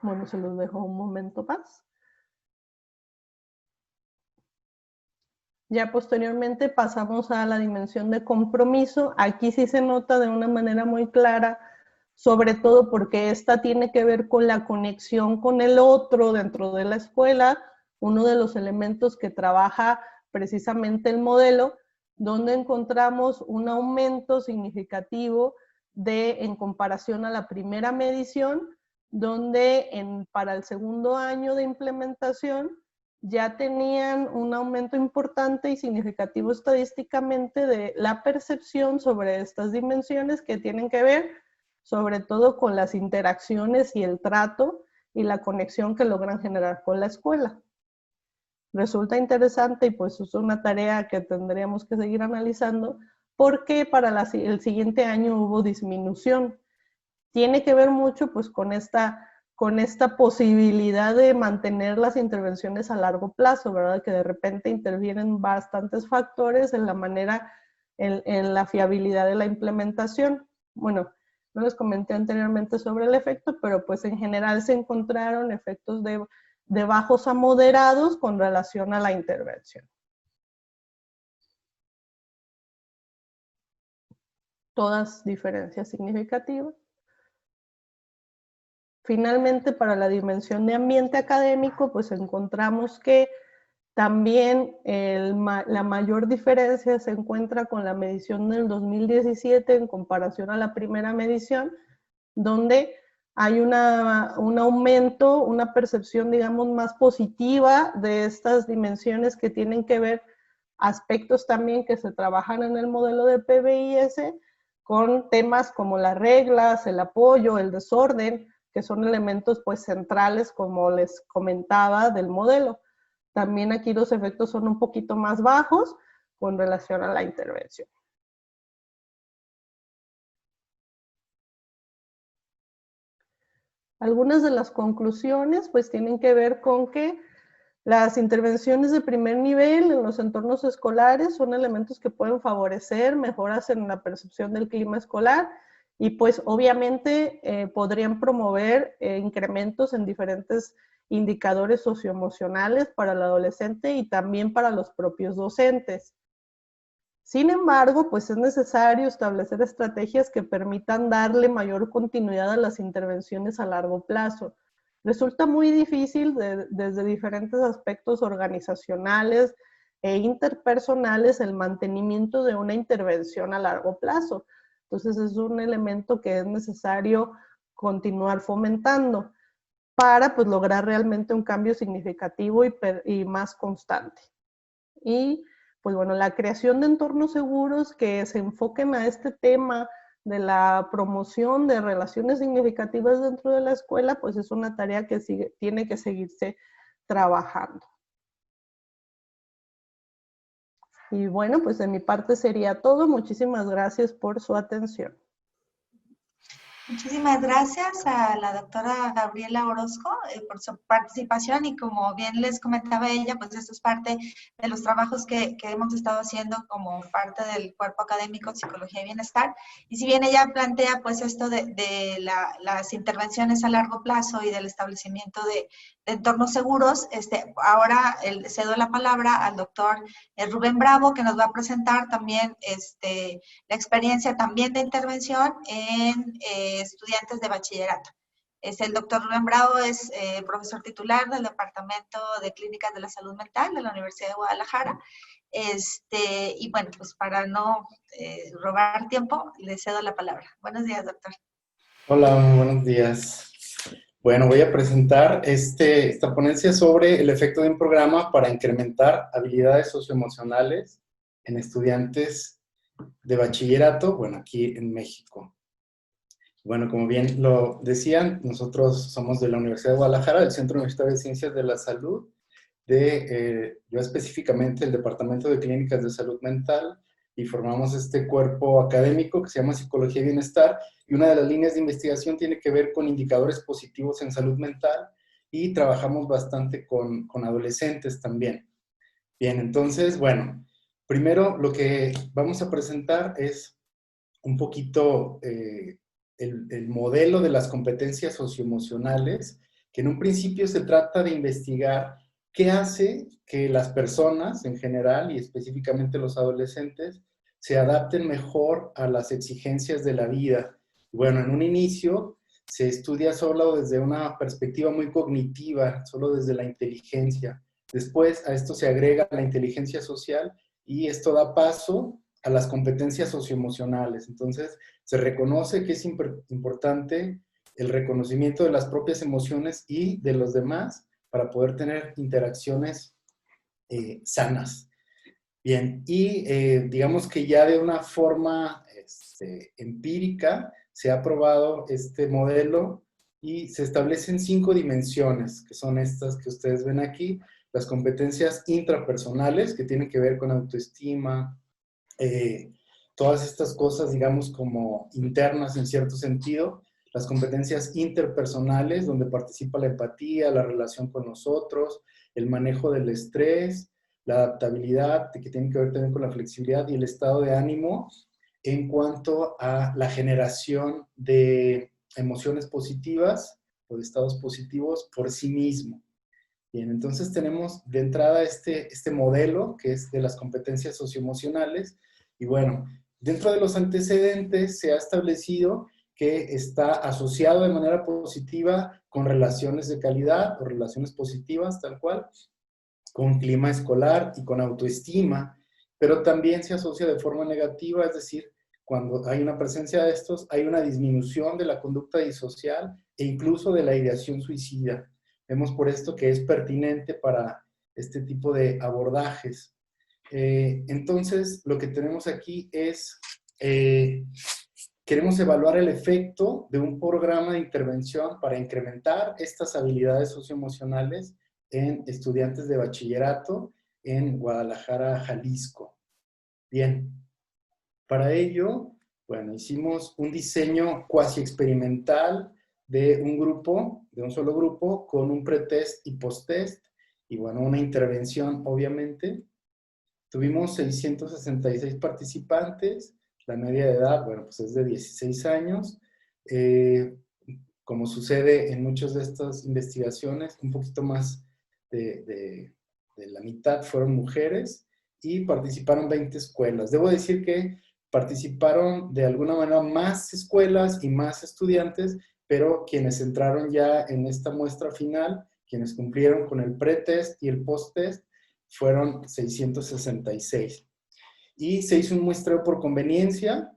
Bueno, se los dejo un momento más. Ya posteriormente pasamos a la dimensión de compromiso. Aquí sí se nota de una manera muy clara, sobre todo porque esta tiene que ver con la conexión con el otro dentro de la escuela, uno de los elementos que trabaja precisamente el modelo, donde encontramos un aumento significativo en comparación a la primera medición, donde para el segundo año de implementación ya tenían un aumento importante y significativo estadísticamente de la percepción sobre estas dimensiones que tienen que ver sobre todo con las interacciones y el trato y la conexión que logran generar con la escuela. Resulta interesante y pues es una tarea que tendríamos que seguir analizando porque para el siguiente año hubo disminución. Tiene que ver mucho pues con esta posibilidad de mantener las intervenciones a largo plazo, ¿verdad? Que de repente intervienen bastantes factores en la manera, en la fiabilidad de la implementación. Bueno, no les comenté anteriormente sobre el efecto, pero pues en general se encontraron efectos de bajos a moderados con relación a la intervención. Todas diferencias significativas. Finalmente, para la dimensión de ambiente académico, pues encontramos que también la mayor diferencia se encuentra con la medición del 2017 en comparación a la primera medición, donde hay un aumento, una percepción, digamos, más positiva de estas dimensiones que tienen que ver aspectos también que se trabajan en el modelo de PBIS con temas como las reglas, el apoyo, el desorden, que son elementos pues centrales, como les comentaba, del modelo. También aquí los efectos son un poquito más bajos con relación a la intervención. Algunas de las conclusiones pues tienen que ver con que las intervenciones de primer nivel en los entornos escolares son elementos que pueden favorecer mejoras en la percepción del clima escolar y pues obviamente podrían promover incrementos en diferentes indicadores socioemocionales para el adolescente y también para los propios docentes. Sin embargo, pues es necesario establecer estrategias que permitan darle mayor continuidad a las intervenciones a largo plazo. Resulta muy difícil desde diferentes aspectos organizacionales e interpersonales el mantenimiento de una intervención a largo plazo. Entonces es un elemento que es necesario continuar fomentando para pues, lograr realmente un cambio significativo y más constante. Y pues bueno, la creación de entornos seguros que se enfoquen a este tema de la promoción de relaciones significativas dentro de la escuela, pues es una tarea que tiene que seguirse trabajando. Y bueno, pues de mi parte sería todo. Muchísimas gracias por su atención. Muchísimas gracias a la doctora Gabriela Orozco por su participación y como bien les comentaba ella, pues esto es parte de los trabajos que hemos estado haciendo como parte del cuerpo académico Psicología y Bienestar. Y si bien ella plantea pues esto de las intervenciones a largo plazo y del establecimiento de entornos seguros, ahora cedo la palabra al doctor Rubén Bravo, que nos va a presentar también la experiencia también de intervención en estudiantes de bachillerato. El doctor Rubén Bravo es profesor titular del Departamento de Clínicas de la Salud Mental de la Universidad de Guadalajara. Y bueno, pues para no robar tiempo, le cedo la palabra. Buenos días, doctor. Hola, muy buenos días. Bueno, voy a presentar esta ponencia sobre el efecto de un programa para incrementar habilidades socioemocionales en estudiantes de bachillerato, bueno, aquí en México. Bueno, como bien lo decían, nosotros somos de la Universidad de Guadalajara, del Centro Universitario de Ciencias de la Salud, yo específicamente el Departamento de Clínicas de Salud Mental, y formamos este cuerpo académico que se llama Psicología y Bienestar, y una de las líneas de investigación tiene que ver con indicadores positivos en salud mental, y trabajamos bastante con adolescentes también. Bien, entonces, bueno, primero lo que vamos a presentar es un poquito el modelo de las competencias socioemocionales, que en un principio se trata de investigar qué hace que las personas en general y específicamente los adolescentes se adapten mejor a las exigencias de la vida. Bueno, en un inicio se estudia solo desde una perspectiva muy cognitiva, solo desde la inteligencia. Después a esto se agrega la inteligencia social y esto da paso a las competencias socioemocionales. Entonces, se reconoce que es importante el reconocimiento de las propias emociones y de los demás para poder tener interacciones sanas. Bien, y digamos que ya de una forma empírica se ha probado este modelo y se establecen 5 dimensiones, que son estas que ustedes ven aquí, las competencias intrapersonales, que tienen que ver con autoestima, todas estas cosas, digamos, como internas en cierto sentido, las competencias interpersonales, donde participa la empatía, la relación con los otros, el manejo del estrés, la adaptabilidad, que tiene que ver también con la flexibilidad y el estado de ánimo en cuanto a la generación de emociones positivas o de estados positivos por sí mismo. Bien, entonces tenemos de entrada este modelo que es de las competencias socioemocionales y bueno, dentro de los antecedentes se ha establecido que está asociado de manera positiva con relaciones de calidad o relaciones positivas tal cual, con clima escolar y con autoestima, pero también se asocia de forma negativa, es decir, cuando hay una presencia de estos, hay una disminución de la conducta disocial e incluso de la ideación suicida. Vemos por esto que es pertinente para este tipo de abordajes. Entonces, lo que tenemos aquí es, queremos evaluar el efecto de un programa de intervención para incrementar estas habilidades socioemocionales en estudiantes de bachillerato en Guadalajara, Jalisco. Bien, para ello, bueno, hicimos un diseño cuasi experimental de un grupo, de un solo grupo, con un pretest y posttest, y bueno, una intervención, obviamente. Tuvimos 666 participantes, la media de edad, bueno, pues es de 16 años. Como sucede en muchas de estas investigaciones, un poquito más de la mitad fueron mujeres y participaron 20 escuelas. Debo decir que participaron de alguna manera más escuelas y más estudiantes, pero quienes entraron ya en esta muestra final, quienes cumplieron con el pretest y el posttest, fueron 666. Y se hizo un muestreo por conveniencia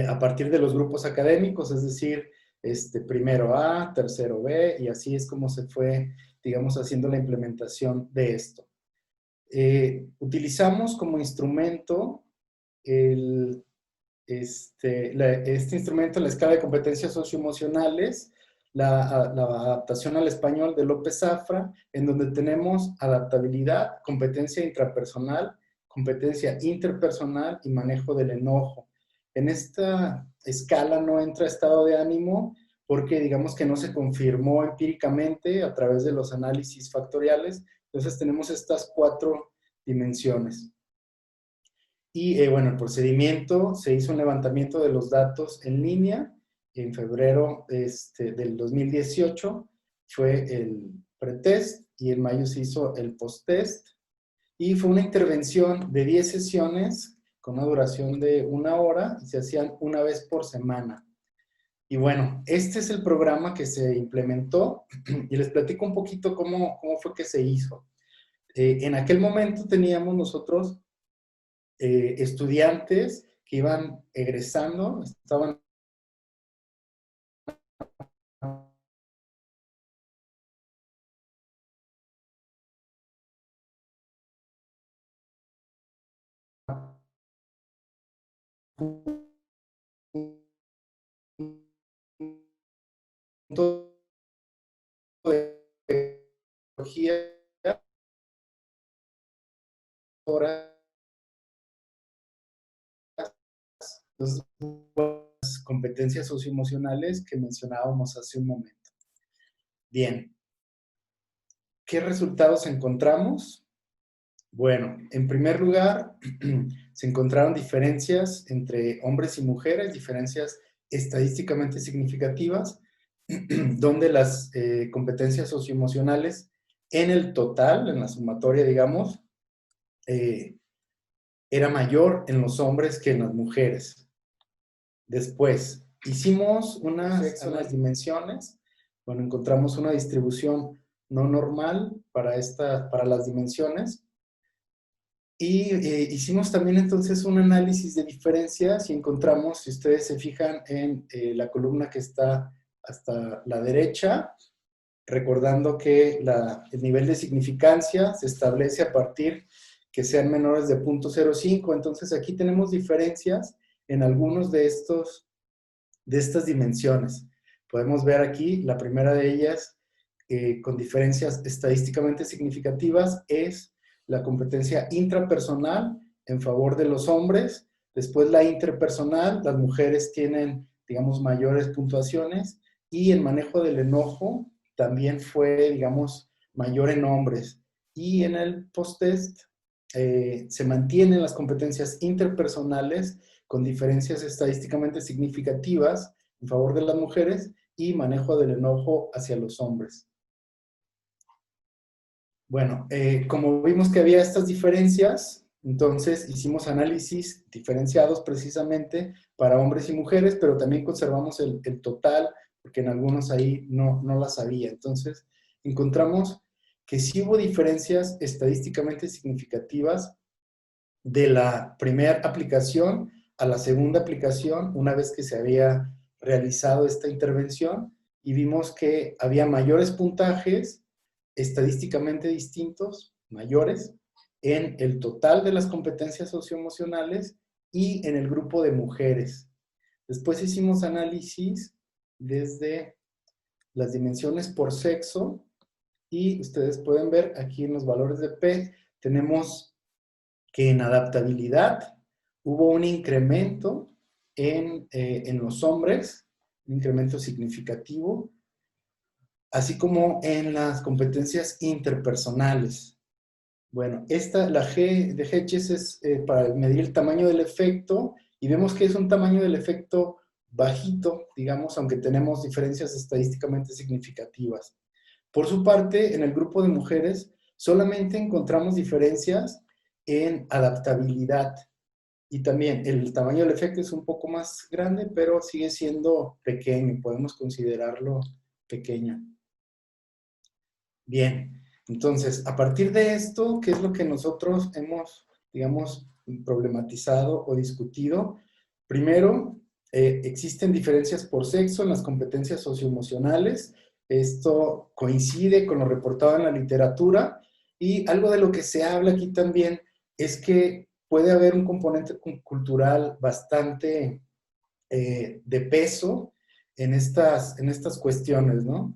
a partir de los grupos académicos, es decir, primero A, tercero B, y así es como se fue, digamos, haciendo la implementación de esto. Utilizamos como instrumento este instrumento, la escala de competencias socioemocionales, la adaptación al español de López Zafra, en donde tenemos adaptabilidad, competencia intrapersonal, competencia interpersonal y manejo del enojo. En esta escala no entra estado de ánimo porque digamos que no se confirmó empíricamente a través de los análisis factoriales. Entonces tenemos estas 4 dimensiones. Y bueno, el procedimiento, se hizo un levantamiento de los datos en línea en febrero del 2018, fue el pretest y en mayo se hizo el posttest. Y fue una intervención de 10 sesiones con una duración de 1 hora y se hacían una vez por semana. Y bueno, este es el programa que se implementó y les platico un poquito cómo fue que se hizo. En aquel momento teníamos nosotros estudiantes que iban egresando, estaban de tecnología, las competencias socioemocionales que mencionábamos hace un momento. Bien, ¿qué resultados encontramos? Bueno, en primer lugar, se encontraron diferencias entre hombres y mujeres, diferencias estadísticamente significativas, donde las competencias socioemocionales en el total, en la sumatoria, digamos, era mayor en los hombres que en las mujeres. Después, hicimos unas dimensiones. Bueno, encontramos una distribución no normal para las dimensiones. Y hicimos también entonces un análisis de diferencias y encontramos, si ustedes se fijan en la columna que está hasta la derecha, recordando que el nivel de significancia se establece a partir que sean menores de 0.05. Entonces aquí tenemos diferencias en algunos de estas dimensiones. Podemos ver aquí, la primera de ellas, con diferencias estadísticamente significativas, es la competencia intrapersonal en favor de los hombres. Después la interpersonal, las mujeres tienen, digamos, mayores puntuaciones. Y el manejo del enojo también fue, digamos, mayor en hombres. Y en el post-test se mantienen las competencias interpersonales con diferencias estadísticamente significativas en favor de las mujeres y manejo del enojo hacia los hombres. Bueno, como vimos que había estas diferencias, entonces hicimos análisis diferenciados precisamente para hombres y mujeres, pero también conservamos el total, porque en algunos ahí no las había. Entonces, encontramos que sí hubo diferencias estadísticamente significativas de la primera aplicación a la segunda aplicación, una vez que se había realizado esta intervención, y vimos que había mayores puntajes estadísticamente distintos, mayores, en el total de las competencias socioemocionales y en el grupo de mujeres. Después hicimos análisis desde las dimensiones por sexo y ustedes pueden ver aquí en los valores de P, tenemos que en adaptabilidad hubo un incremento en los hombres, un incremento significativo, así como en las competencias interpersonales. Bueno, la G de Hedges es para medir el tamaño del efecto, y vemos que es un tamaño del efecto bajito, digamos, aunque tenemos diferencias estadísticamente significativas. Por su parte, en el grupo de mujeres, solamente encontramos diferencias en adaptabilidad. Y también el tamaño del efecto es un poco más grande, pero sigue siendo pequeño, podemos considerarlo pequeño. Bien, entonces, a partir de esto, ¿qué es lo que nosotros hemos, digamos, problematizado o discutido? Primero, existen diferencias por sexo en las competencias socioemocionales. Esto coincide con lo reportado en la literatura, y algo de lo que se habla aquí también es que puede haber un componente cultural bastante de peso en estas cuestiones, ¿no?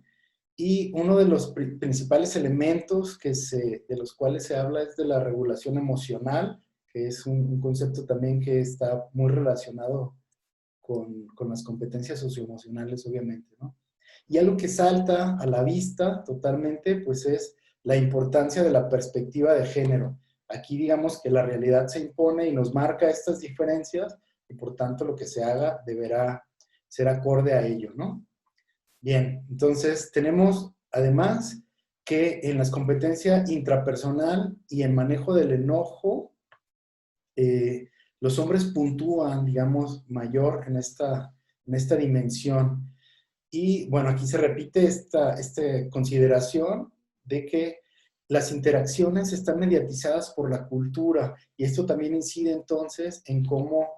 Y uno de los principales elementos de los cuales se habla es de la regulación emocional, que es un concepto también que está muy relacionado con las competencias socioemocionales, obviamente, ¿no? Y algo que salta a la vista totalmente, pues es la importancia de la perspectiva de género. Aquí digamos que la realidad se impone y nos marca estas diferencias, y por tanto lo que se haga deberá ser acorde a ello, ¿no? Bien, entonces tenemos además que en las competencias intrapersonal y en manejo del enojo, los hombres puntúan, digamos, mayor en esta dimensión. Y bueno, aquí se repite esta consideración de que las interacciones están mediatizadas por la cultura, y esto también incide entonces en cómo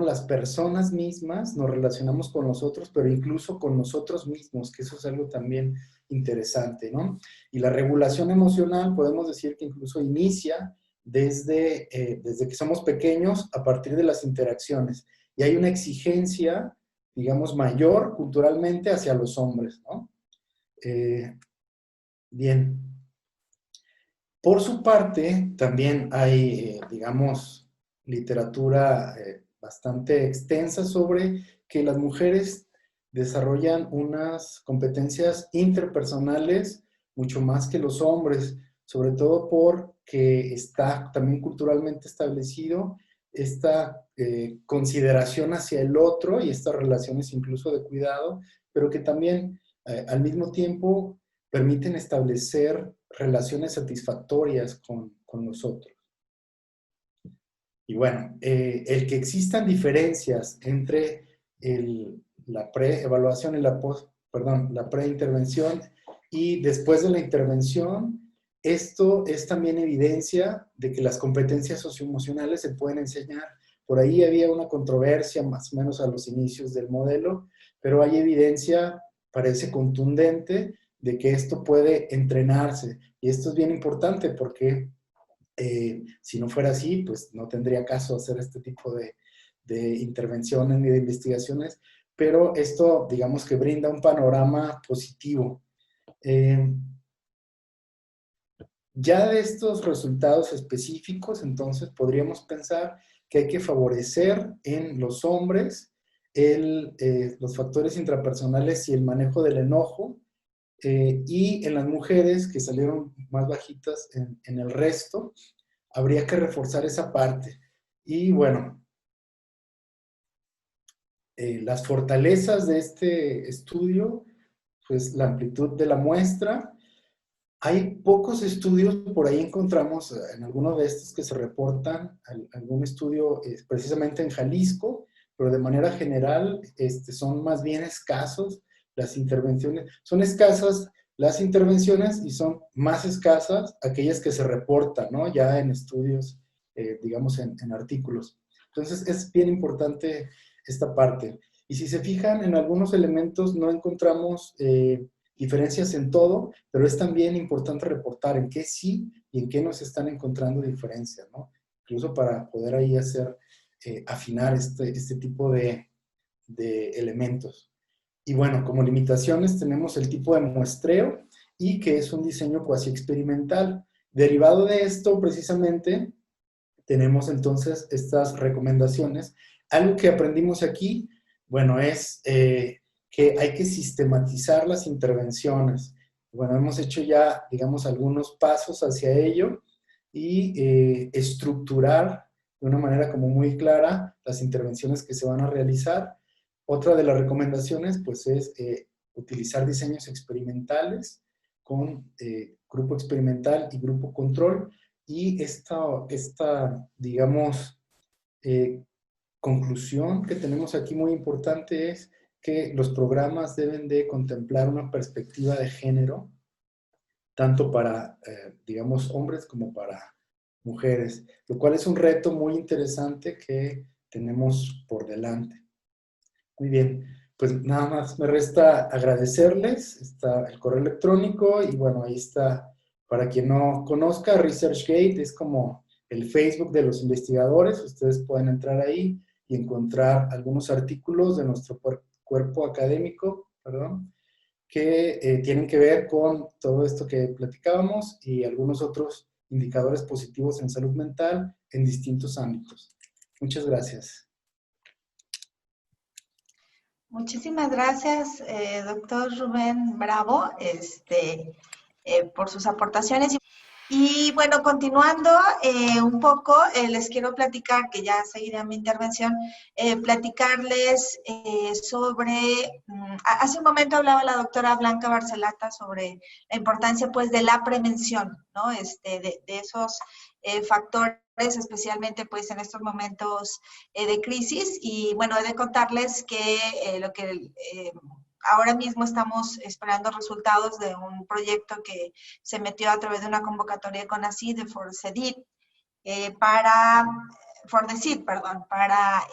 las personas mismas nos relacionamos con los otros, pero incluso con nosotros mismos, que eso es algo también interesante, ¿no? Y la regulación emocional podemos decir que incluso inicia desde que somos pequeños a partir de las interacciones. Y hay una exigencia, digamos, mayor culturalmente hacia los hombres, ¿no? Bien. Por su parte, también hay, digamos, literatura bastante extensa sobre que las mujeres desarrollan unas competencias interpersonales mucho más que los hombres, sobre todo porque está también culturalmente establecido esta consideración hacia el otro y estas relaciones incluso de cuidado, pero que también al mismo tiempo permiten establecer relaciones satisfactorias con nosotros. Y bueno, el que existan diferencias entre la pre-evaluación y la pre-intervención y después de la intervención, esto es también evidencia de que las competencias socioemocionales se pueden enseñar. Por ahí había una controversia más o menos a los inicios del modelo, pero hay evidencia, parece contundente, de que esto puede entrenarse. Y esto es bien importante porque si no fuera así, pues no tendría caso hacer este tipo de intervenciones ni de investigaciones, pero esto, digamos que brinda un panorama positivo. Ya de estos resultados específicos, entonces podríamos pensar que hay que favorecer en los hombres los factores intrapersonales y el manejo del enojo, y en las mujeres que salieron más bajitas en el resto, habría que reforzar esa parte. Y bueno, las fortalezas de este estudio, pues la amplitud de la muestra. Hay pocos estudios, por ahí encontramos en alguno de estos que se reportan, algún estudio precisamente en Jalisco, pero de manera general son más bien escasos las intervenciones. Son escasas las intervenciones y son más escasas aquellas que se reportan, ¿no? Ya en estudios, digamos, en artículos. Entonces, es bien importante esta parte. Y si se fijan, en algunos elementos no encontramos diferencias en todo, pero es también importante reportar en qué sí y en qué nos están encontrando diferencias, ¿no? Incluso para poder ahí afinar este tipo de elementos. Y bueno, como limitaciones tenemos el tipo de muestreo y que es un diseño cuasi experimental. Derivado de esto, precisamente, tenemos entonces estas recomendaciones. Algo que aprendimos aquí, bueno, es que hay que sistematizar las intervenciones. Bueno, hemos hecho ya, digamos, algunos pasos hacia ello y estructurar de una manera como muy clara las intervenciones que se van a realizar. Otra de las recomendaciones, pues, es utilizar diseños experimentales con grupo experimental y grupo control. Y esta digamos, conclusión que tenemos aquí muy importante es que los programas deben de contemplar una perspectiva de género, tanto para, digamos, hombres como para mujeres, lo cual es un reto muy interesante que tenemos por delante. Muy bien, pues nada más me resta agradecerles. Está el correo electrónico y bueno, ahí está, para quien no conozca, ResearchGate es como el Facebook de los investigadores. Ustedes pueden entrar ahí y encontrar algunos artículos de nuestro cuerpo académico, que tienen que ver con todo esto que platicábamos y algunos otros indicadores positivos en salud mental en distintos ámbitos. Muchas gracias. Muchísimas gracias, doctor Rubén Bravo, por sus aportaciones. Y bueno, continuando un poco, les quiero platicar, que ya seguiré mi intervención, platicarles sobre, hace un momento hablaba la doctora Blanca Barcelata sobre la importancia, pues, de la prevención, ¿no? De esos factores especialmente pues en estos momentos de crisis. Y bueno, he de contarles que ahora mismo estamos esperando resultados de un proyecto que se metió a través de una convocatoria de CONACYT, de FORDECID, para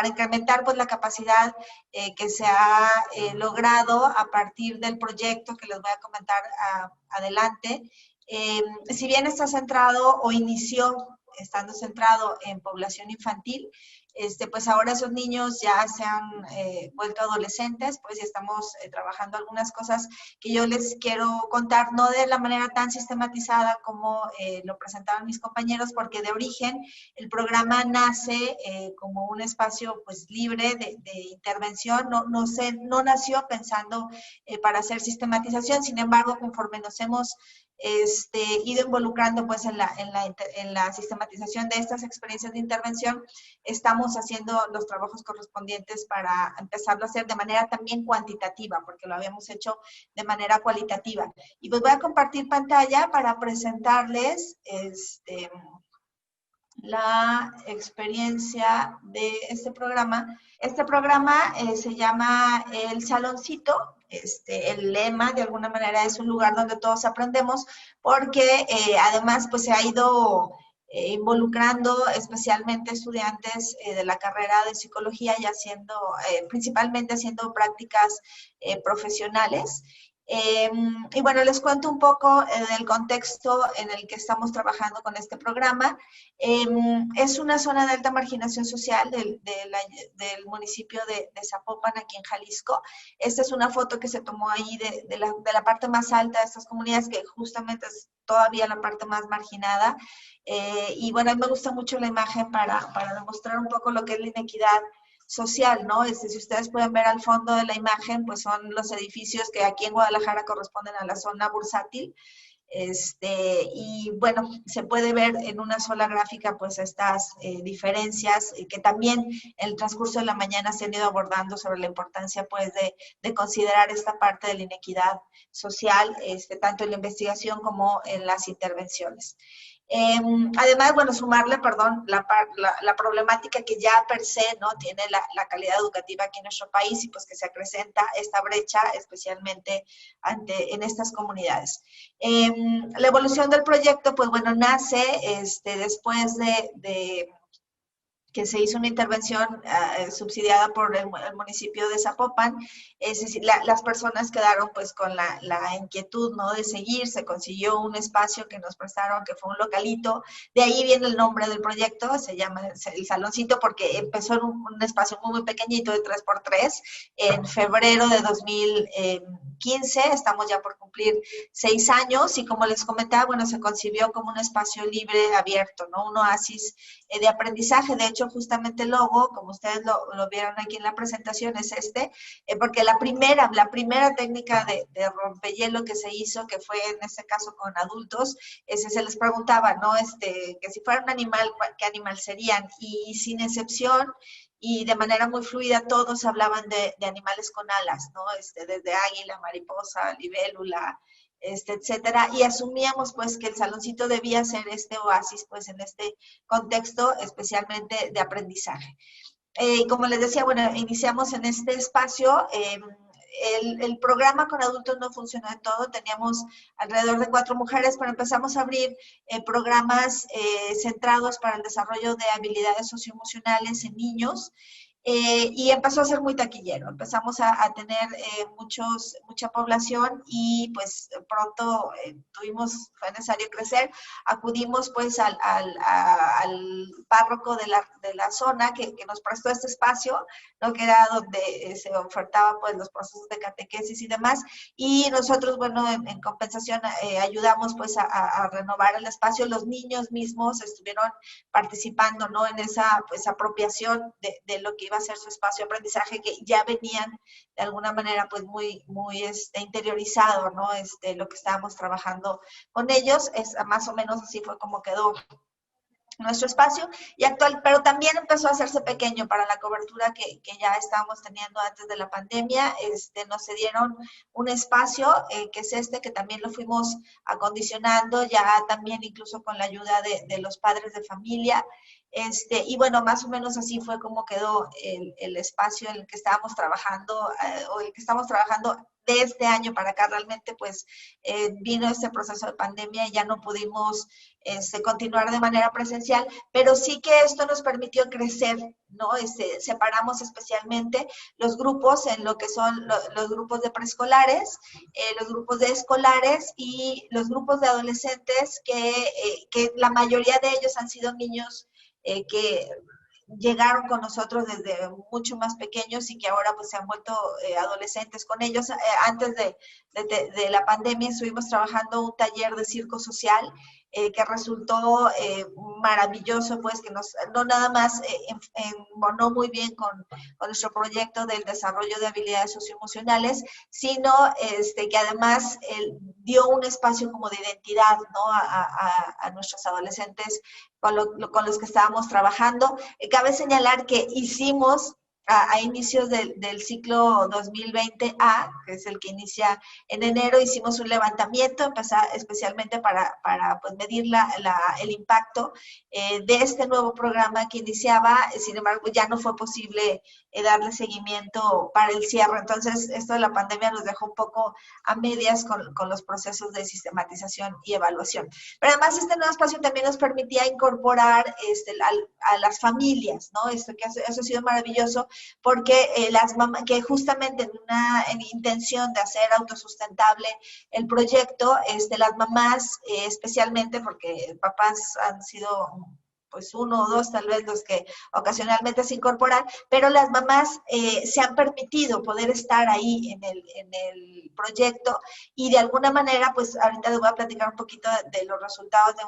incrementar pues la capacidad que se ha logrado a partir del proyecto que les voy a comentar adelante. Si bien está centrado o inició estando centrado en población infantil, pues ahora esos niños ya se han vuelto adolescentes, pues ya estamos trabajando algunas cosas que yo les quiero contar, no de la manera tan sistematizada como lo presentaron mis compañeros, porque de origen el programa nace como un espacio pues libre de intervención, no nació pensando para hacer sistematización. Sin embargo, conforme nos hemos ido involucrando pues en la sistematización de estas experiencias de intervención, estamos haciendo los trabajos correspondientes para empezarlo a hacer de manera también cuantitativa, porque lo habíamos hecho de manera cualitativa. Y pues voy a compartir pantalla para presentarles la experiencia de este programa. Este programa se llama El Saloncito. El lema de alguna manera es un lugar donde todos aprendemos, porque además pues se ha ido involucrando especialmente estudiantes de la carrera de psicología y principalmente haciendo prácticas profesionales. Y bueno, les cuento un poco del contexto en el que estamos trabajando con este programa. Es una zona de alta marginación social del municipio de Zapopan, aquí en Jalisco. Esta es una foto que se tomó ahí de la parte más alta de estas comunidades, que justamente es todavía la parte más marginada. Y bueno, a mí me gusta mucho la imagen para demostrar un poco lo que es la inequidad social, ¿no? Si ustedes pueden ver al fondo de la imagen, pues son los edificios que aquí en Guadalajara corresponden a la zona bursátil. Y bueno, se puede ver en una sola gráfica pues estas diferencias que también en el transcurso de la mañana se han ido abordando sobre la importancia pues de considerar esta parte de la inequidad social, tanto en la investigación como en las intervenciones. Además, bueno, sumarle, la problemática que ya per se, ¿no?, tiene la calidad educativa aquí en nuestro país, y pues que se acrecenta esta brecha especialmente en estas comunidades. La evolución del proyecto, pues bueno, nace después de que se hizo una intervención subsidiada por el municipio de Zapopan. Es decir, las personas quedaron pues con la inquietud, ¿no?, de seguir. Se consiguió un espacio que nos prestaron, que fue un localito. De ahí viene el nombre del proyecto, se llama El Saloncito, porque empezó en un espacio muy pequeñito de 3x3 en febrero de 2015. Estamos ya por cumplir 6 años, y como les comentaba, bueno, se concibió como un espacio libre, abierto, ¿no?, un oasis de aprendizaje. De hecho, justamente el logo, como ustedes lo vieron aquí en la presentación, es porque la primera técnica de rompehielo que se hizo, que fue en este caso con adultos, se les preguntaba, ¿no?, que si fuera un animal, ¿qué animal serían? Y sin excepción, y de manera muy fluida, todos hablaban de animales con alas, ¿no? Desde águila, mariposa, libélula, etcétera, y asumíamos pues que el saloncito debía ser este oasis pues en este contexto especialmente de aprendizaje. Como les decía, bueno, iniciamos en este espacio. El programa con adultos no funcionó de todo, teníamos alrededor de 4 mujeres, pero empezamos a abrir programas centrados para el desarrollo de habilidades socioemocionales en niños. Y empezó a ser muy taquillero, empezamos a tener mucha población, y pues pronto fue necesario crecer. Acudimos pues al párroco de la zona que nos prestó este espacio, ¿no?, que era donde se ofertaban pues los procesos de catequesis y demás, y nosotros, bueno, en compensación ayudamos pues a renovar el espacio. Los niños mismos estuvieron participando, ¿no?, en esa pues apropiación de lo que iba a ser su espacio de aprendizaje, que ya venían de alguna manera pues muy interiorizado, ¿no?, lo que estábamos trabajando con ellos. Más o menos así fue como quedó nuestro espacio y actual, pero también empezó a hacerse pequeño para la cobertura que ya estábamos teniendo antes de la pandemia. Nos cedieron un espacio que es que también lo fuimos acondicionando ya también incluso con la ayuda de los padres de familia. Y bueno, más o menos así fue como quedó el espacio en el que estábamos trabajando, o el que estamos trabajando de este año para acá. Realmente pues vino este proceso de pandemia y ya no pudimos continuar de manera presencial, pero sí que esto nos permitió crecer, ¿no? Separamos especialmente los grupos en lo que son los grupos de preescolares, los grupos de escolares y los grupos de adolescentes que la mayoría de ellos han sido niños que llegaron con nosotros desde mucho más pequeños y que ahora pues se han vuelto adolescentes con ellos. Antes de la pandemia estuvimos trabajando un taller de circo social que resultó maravilloso, pues que no nada más embonó muy bien con nuestro proyecto del desarrollo de habilidades socioemocionales, sino que además dio un espacio como de identidad, ¿no? a nuestros adolescentes con los que estábamos trabajando. Cabe señalar que hicimos a inicios del ciclo 2020A, que es el que inicia en enero, hicimos un levantamiento, especialmente para pues, medir el impacto de este nuevo programa que iniciaba. Sin embargo, ya no fue posible darle seguimiento para el cierre. Entonces, esto de la pandemia nos dejó un poco a medias con los procesos de sistematización y evaluación. Pero además, este nuevo espacio también nos permitía incorporar a las familias, ¿no? Eso ha sido maravilloso, porque que justamente en intención de hacer autosustentable el proyecto, las mamás, especialmente porque papás han sido pues 1 o 2 tal vez los que ocasionalmente se incorporan, pero las mamás se han permitido poder estar ahí en el proyecto y de alguna manera, pues ahorita les voy a platicar un poquito de los resultados de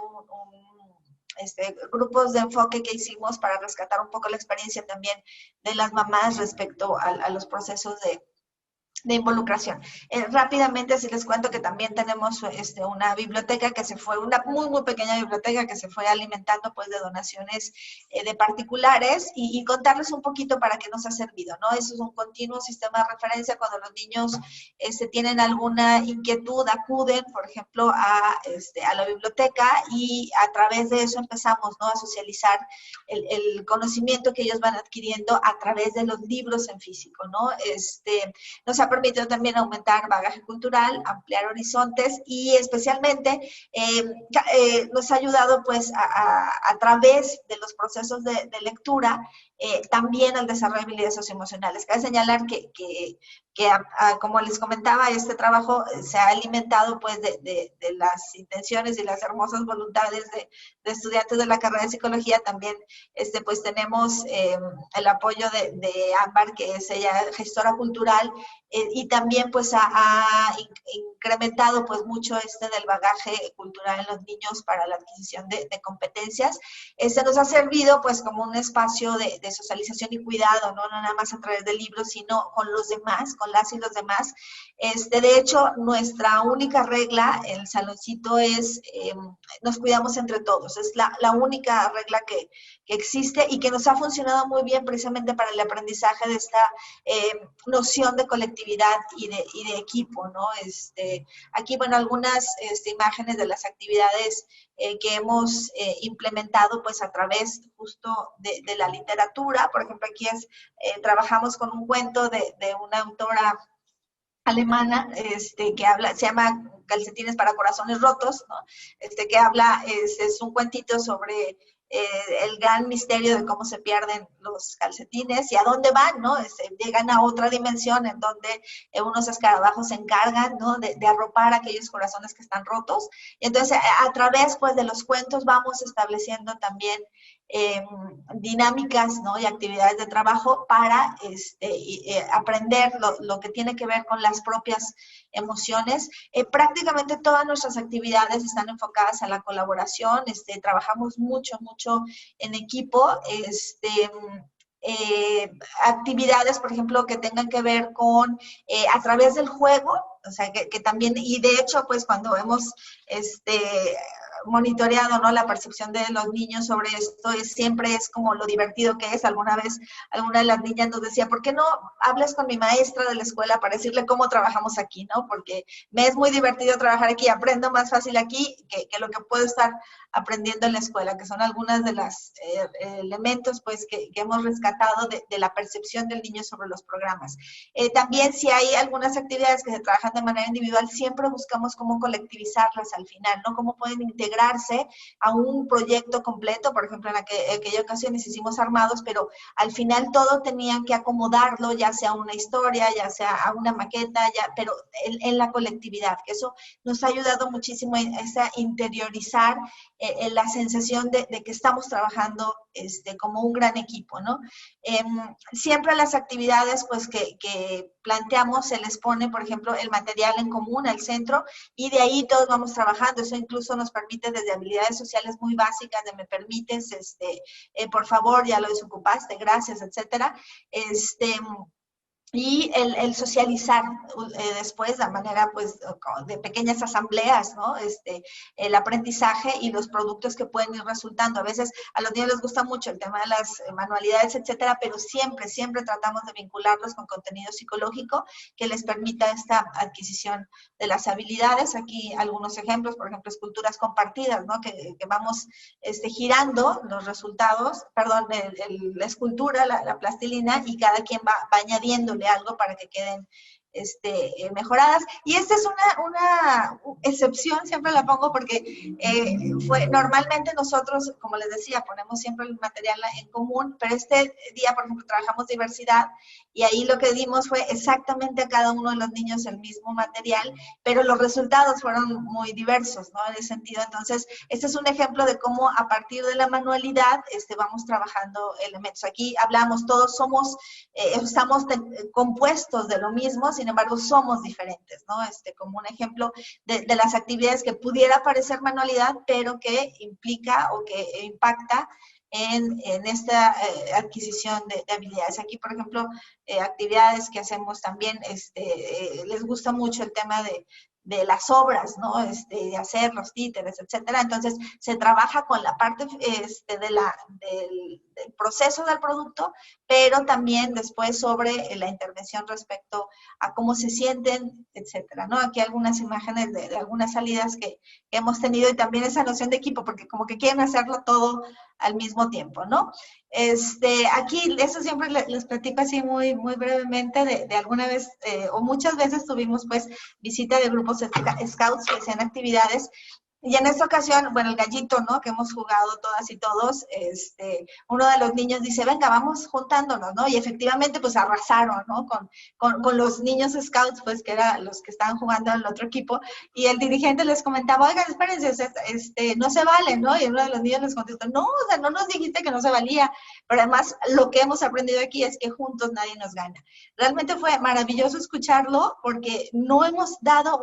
grupos de enfoque que hicimos para rescatar un poco la experiencia también de las mamás respecto a los procesos de involucración. Rápidamente, así les cuento que también tenemos una biblioteca que se fue, una muy, muy pequeña biblioteca que se fue alimentando pues de donaciones de particulares y contarles un poquito para qué nos ha servido, ¿no? Eso es un continuo sistema de referencia. Cuando los niños tienen alguna inquietud, acuden, por ejemplo, a la biblioteca y a través de eso empezamos, ¿no? A socializar el conocimiento que ellos van adquiriendo a través de los libros en físico, ¿no? Nos ha permitido también aumentar bagaje cultural, ampliar horizontes y especialmente nos ha ayudado pues a través de los procesos de lectura también al desarrollo de habilidades socioemocionales. Cabe señalar que como les comentaba, este trabajo se ha alimentado pues de las intenciones y las hermosas voluntades de estudiantes de la carrera de psicología. También pues tenemos el apoyo de Ámbar, que es ella gestora cultural, y también pues ha incrementado pues mucho del bagaje cultural en los niños para la adquisición de competencias. Nos ha servido pues como un espacio de socialización y cuidado, no nada más a través de libros, sino con los demás, con las y los demás. De hecho, nuestra única regla, el saloncito, es nos cuidamos entre todos. Es la única regla que existe y que nos ha funcionado muy bien precisamente para el aprendizaje de esta noción de colectividad y de equipo, ¿no? Aquí, bueno, algunas imágenes de las actividades que hemos implementado pues a través justo de la literatura. Por ejemplo, aquí trabajamos con un cuento de una autora alemana que habla, se llama Calcetines para corazones rotos, ¿no? Que habla, es un cuentito sobre el gran misterio de cómo se pierden los calcetines y a dónde van, ¿no? Llegan a otra dimensión en donde unos escarabajos se encargan, ¿no? de arropar aquellos corazones que están rotos. Y entonces, a través, pues, de los cuentos vamos estableciendo también dinámicas, ¿no? Y actividades de trabajo para aprender lo que tiene que ver con las propias emociones. Prácticamente todas nuestras actividades están enfocadas a la colaboración. Trabajamos mucho en equipo. Actividades, por ejemplo, que tengan que ver con a través del juego, o sea, que también, y de hecho, pues cuando hemos monitoreado, ¿no? La percepción de los niños sobre esto siempre es como lo divertido que es. Alguna vez, alguna de las niñas nos decía, ¿por qué no hablas con mi maestra de la escuela para decirle cómo trabajamos aquí, ¿no? Porque me es muy divertido trabajar aquí, aprendo más fácil aquí que lo que puedo estar aprendiendo en la escuela, que son algunas de los elementos pues que hemos rescatado de la percepción del niño sobre los programas. También si hay algunas actividades que se trabajan de manera individual, siempre buscamos cómo colectivizarlas al final, ¿no? Cómo pueden integrarse a un proyecto completo. Por ejemplo, en aquella ocasión hicimos armados, pero al final todo tenían que acomodarlo, ya sea una historia, ya sea a una maqueta, pero en la colectividad, que eso nos ha ayudado muchísimo a interiorizar la sensación de que estamos trabajando como un gran equipo, ¿no? Siempre las actividades pues que planteamos se les pone, por ejemplo, el material en común al centro y de ahí todos vamos trabajando. Eso incluso nos permite desde habilidades sociales muy básicas de me permites, por favor, ya lo desocupaste, gracias, etcétera. Y el socializar después, de manera pues de pequeñas asambleas, ¿no? El aprendizaje y los productos que pueden ir resultando. A veces a los niños les gusta mucho el tema de las manualidades, etcétera, pero siempre tratamos de vincularlos con contenido psicológico que les permita esta adquisición de las habilidades. Aquí algunos ejemplos, por ejemplo, esculturas compartidas, ¿no? Que vamos girando los resultados, perdón, la escultura, la plastilina, y cada quien va añadiendo algo para que queden mejoradas. Y esta es una excepción, siempre la pongo porque normalmente nosotros, como les decía, ponemos siempre el material en común, pero este día, por ejemplo, trabajamos diversidad y ahí lo que dimos fue exactamente a cada uno de los niños el mismo material, pero los resultados fueron muy diversos, ¿no? En ese sentido, entonces, este es un ejemplo de cómo a partir de la manualidad vamos trabajando elementos. Aquí hablamos, todos estamos compuestos de lo mismo, sin embargo, somos diferentes, ¿no? Como un ejemplo de las actividades que pudiera parecer manualidad, pero que implica o que impacta en esta adquisición de habilidades. Aquí, por ejemplo, actividades que hacemos también, les gusta mucho el tema de las obras, ¿no? De hacer los títeres, etcétera. Entonces, se trabaja con la parte del proceso del producto, pero también después sobre la intervención respecto a cómo se sienten, etcétera, ¿no? Aquí algunas imágenes de algunas salidas que hemos tenido y también esa noción de equipo, porque como que quieren hacerlo todo al mismo tiempo, ¿no? Aquí, eso siempre les platico así muy brevemente, de alguna vez, o muchas veces tuvimos pues visita de grupos scouts que hacían actividades. Y en esta ocasión, bueno, el gallito, ¿no? Que hemos jugado todas y todos, uno de los niños dice, venga, vamos juntándonos, ¿no? Y efectivamente, pues arrasaron, ¿no? Con los niños scouts, pues que eran los que estaban jugando en el otro equipo, y el dirigente les comentaba, oigan, espérense, no se vale, ¿no? Y uno de los niños les contestó, no, o sea, no nos dijiste que no se valía, pero además lo que hemos aprendido aquí es que juntos nadie nos gana. Realmente fue maravilloso escucharlo, porque no hemos dado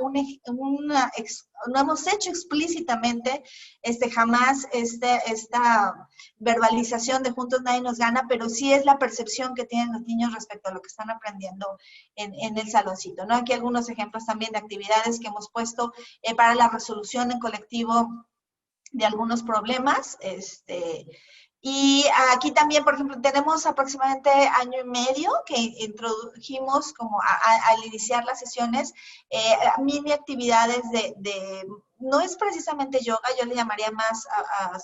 no hemos hecho explícitamente jamás esta verbalización de juntos nadie nos gana, pero sí es la percepción que tienen los niños respecto a lo que están aprendiendo en el saloncito, ¿no? Aquí algunos ejemplos también de actividades que hemos puesto para la resolución en colectivo de algunos problemas, y aquí también, por ejemplo, tenemos aproximadamente año y medio que introdujimos como al iniciar las sesiones mini actividades no es precisamente yoga, yo le llamaría más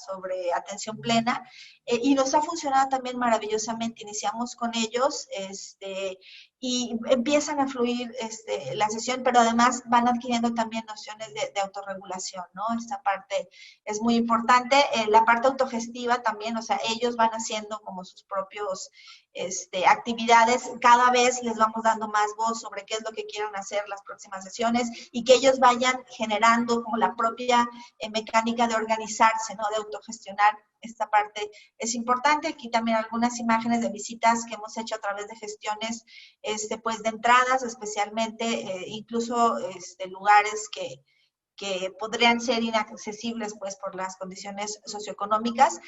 sobre atención plena, y nos ha funcionado también maravillosamente. Iniciamos con ellos y empiezan a fluir la sesión, pero además van adquiriendo también nociones de autorregulación, ¿no? Esta parte es muy importante. La parte autogestiva también, o sea, ellos van haciendo como sus propios actividades, cada vez les vamos dando más voz sobre qué es lo que quieren hacer las próximas sesiones y que ellos vayan generando como la propia mecánica de organizarse, ¿no? De autogestionar. Esta parte es importante. Aquí también algunas imágenes de visitas que hemos hecho a través de gestiones, pues de entradas, especialmente, incluso lugares que podrían ser inaccesibles pues por las condiciones socioeconómicas,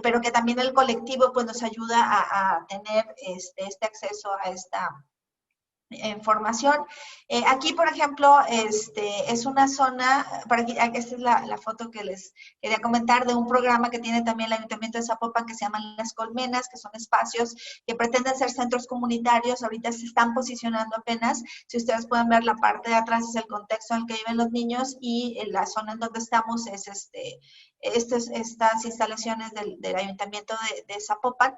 pero que también el colectivo pues nos ayuda a tener este acceso a esta formación. Aquí, por ejemplo, es una zona, esta es la foto que les quería comentar, de un programa que tiene también el Ayuntamiento de Zapopan, que se llaman Las Colmenas, que son espacios que pretenden ser centros comunitarios. Ahorita se están posicionando apenas. Si ustedes pueden ver, la parte de atrás es el contexto en el que viven los niños, y en la zona en donde estamos es estas instalaciones del Ayuntamiento de Zapopan,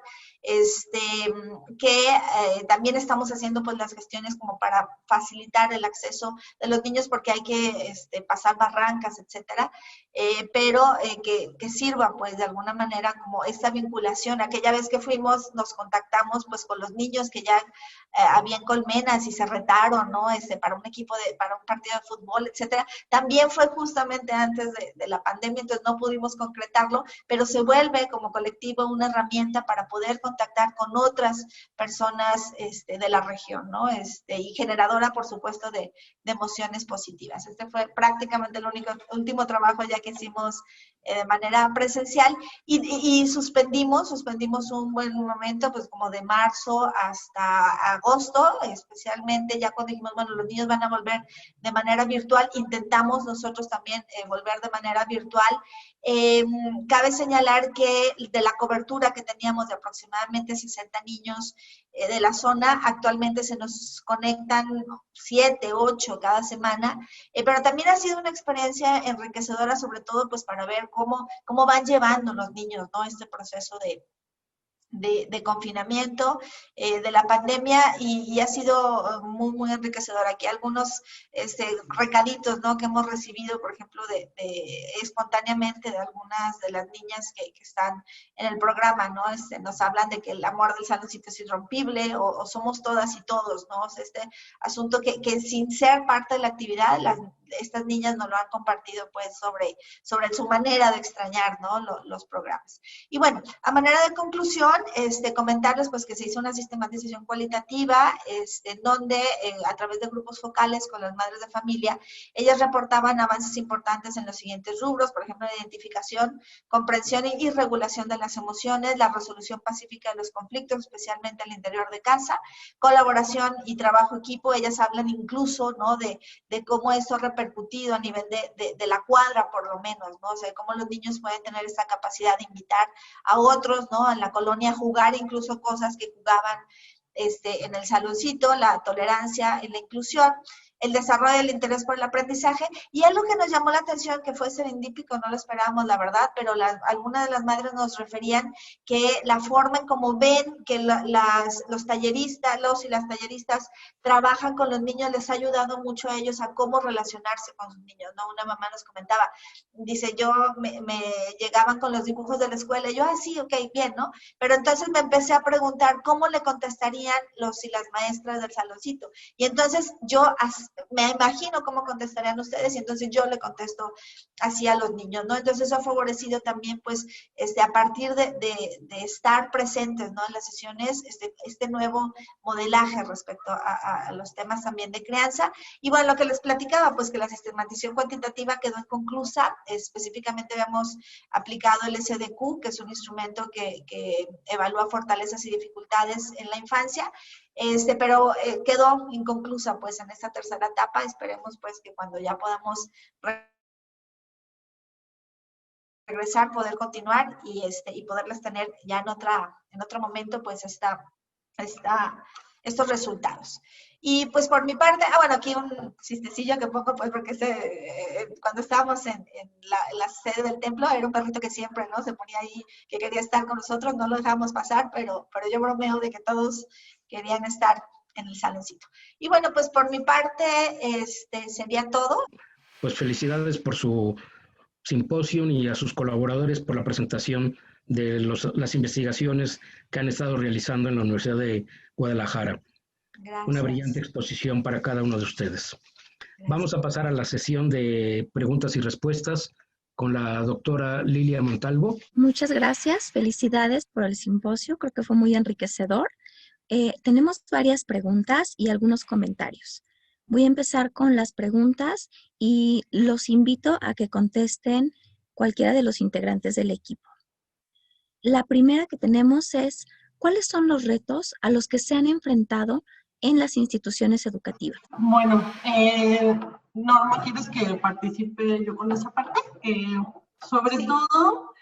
que también estamos haciendo pues las gestiones como para facilitar el acceso de los niños, porque hay que pasar barrancas, etcétera, pero que sirva pues de alguna manera como esta vinculación. Aquella vez que fuimos, nos contactamos pues con los niños que ya habían colmenas y se retaron, ¿no? Para un equipo, para un partido de fútbol, etcétera. También fue justamente antes de la pandemia, entonces no pudimos concretarlo, pero se vuelve como colectivo una herramienta para poder contactar con otras personas de la región, ¿no? Y generadora, por supuesto, de emociones positivas. Este fue prácticamente el último trabajo ya que hicimos de manera presencial, y suspendimos un buen momento, pues como de marzo hasta agosto, especialmente ya cuando dijimos, bueno, los niños van a volver de manera virtual, intentamos nosotros también volver de manera virtual. Cabe señalar que de la cobertura que teníamos de aproximadamente 60 niños de la zona, actualmente se nos conectan 7, 8 cada semana, pero también ha sido una experiencia enriquecedora, sobre todo pues para ver cómo van llevando los niños, ¿no? Este proceso de confinamiento, de la pandemia, y ha sido muy, muy enriquecedor. Aquí algunos recaditos, ¿no? Que hemos recibido, por ejemplo, espontáneamente de algunas de las niñas que están en el programa, ¿no? Nos hablan de que el amor del saloncito es irrompible, o somos todas y todos, ¿no? Este asunto que sin ser parte de la actividad, estas niñas nos lo han compartido pues sobre su manera de extrañar, ¿no? Los programas. Y bueno, a manera de conclusión, comentarles pues que se hizo una sistematización cualitativa, donde a través de grupos focales con las madres de familia, ellas reportaban avances importantes en los siguientes rubros, por ejemplo, la identificación, comprensión y regulación de las emociones, la resolución pacífica de los conflictos, especialmente al interior de casa, colaboración y trabajo equipo. Ellas hablan incluso, ¿no? de cómo eso repercutido a nivel de la cuadra, por lo menos, ¿no? O sea, cómo los niños pueden tener esta capacidad de invitar a otros, ¿no? En la colonia a jugar incluso cosas que jugaban en el saloncito, la tolerancia y la inclusión, el desarrollo del interés por el aprendizaje. Y algo que nos llamó la atención, que fue serendípico, no lo esperábamos, la verdad, pero algunas de las madres nos referían que la forma en cómo ven que los talleristas, y las talleristas trabajan con los niños, les ha ayudado mucho a ellos a cómo relacionarse con sus niños, ¿no? Una mamá nos comentaba, dice, yo me llegaban con los dibujos de la escuela, y yo, sí, ok, bien, ¿no? Pero entonces me empecé a preguntar cómo le contestarían los y las maestras del saloncito. Y entonces yo me imagino cómo contestarían ustedes, y entonces yo le contesto así a los niños, ¿no? Entonces eso ha favorecido también, pues, a partir de estar presentes, ¿no? En las sesiones, este nuevo modelaje respecto a los temas también de crianza. Y bueno, lo que les platicaba, pues que la sistematización cuantitativa quedó inconclusa. Específicamente habíamos aplicado el SDQ, que es un instrumento que evalúa fortalezas y dificultades en la infancia, pero quedó inconclusa pues en esta tercera etapa. Esperemos pues que cuando ya podamos regresar, poder continuar y poderles tener ya en otro momento pues estos resultados. Y pues por mi parte, bueno, aquí un chistecillo que pongo pues porque cuando estábamos en la sede del templo, era un perrito que siempre, ¿no? Se ponía ahí, que quería estar con nosotros, no lo dejamos pasar, pero yo bromeo de que todos querían estar en el saloncito. Y bueno, pues por mi parte, sería todo. Pues felicidades por su simposio y a sus colaboradores por la presentación de las investigaciones que han estado realizando en la Universidad de Guadalajara. Gracias. Una brillante exposición para cada uno de ustedes. Gracias. Vamos a pasar a la sesión de preguntas y respuestas con la doctora Lilia Montalvo. Muchas gracias, felicidades por el simposio, creo que fue muy enriquecedor. Tenemos varias preguntas y algunos comentarios. Voy a empezar con las preguntas y los invito a que contesten cualquiera de los integrantes del equipo. La primera que tenemos es, ¿cuáles son los retos a los que se han enfrentado en las instituciones educativas? Bueno, Norma, ¿quieres que participe yo con esa parte? Sobre todo,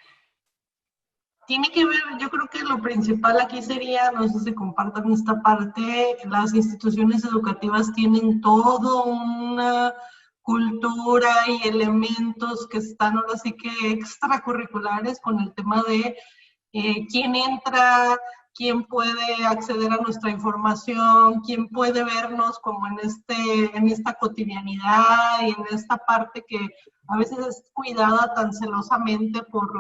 tiene que ver, yo creo que lo principal aquí sería, no sé si compartan esta parte, las instituciones educativas tienen toda una cultura y elementos que están ahora sí que extracurriculares con el tema de quién entra, quién puede acceder a nuestra información, quién puede vernos como en esta cotidianidad y en esta parte que a veces es cuidada tan celosamente por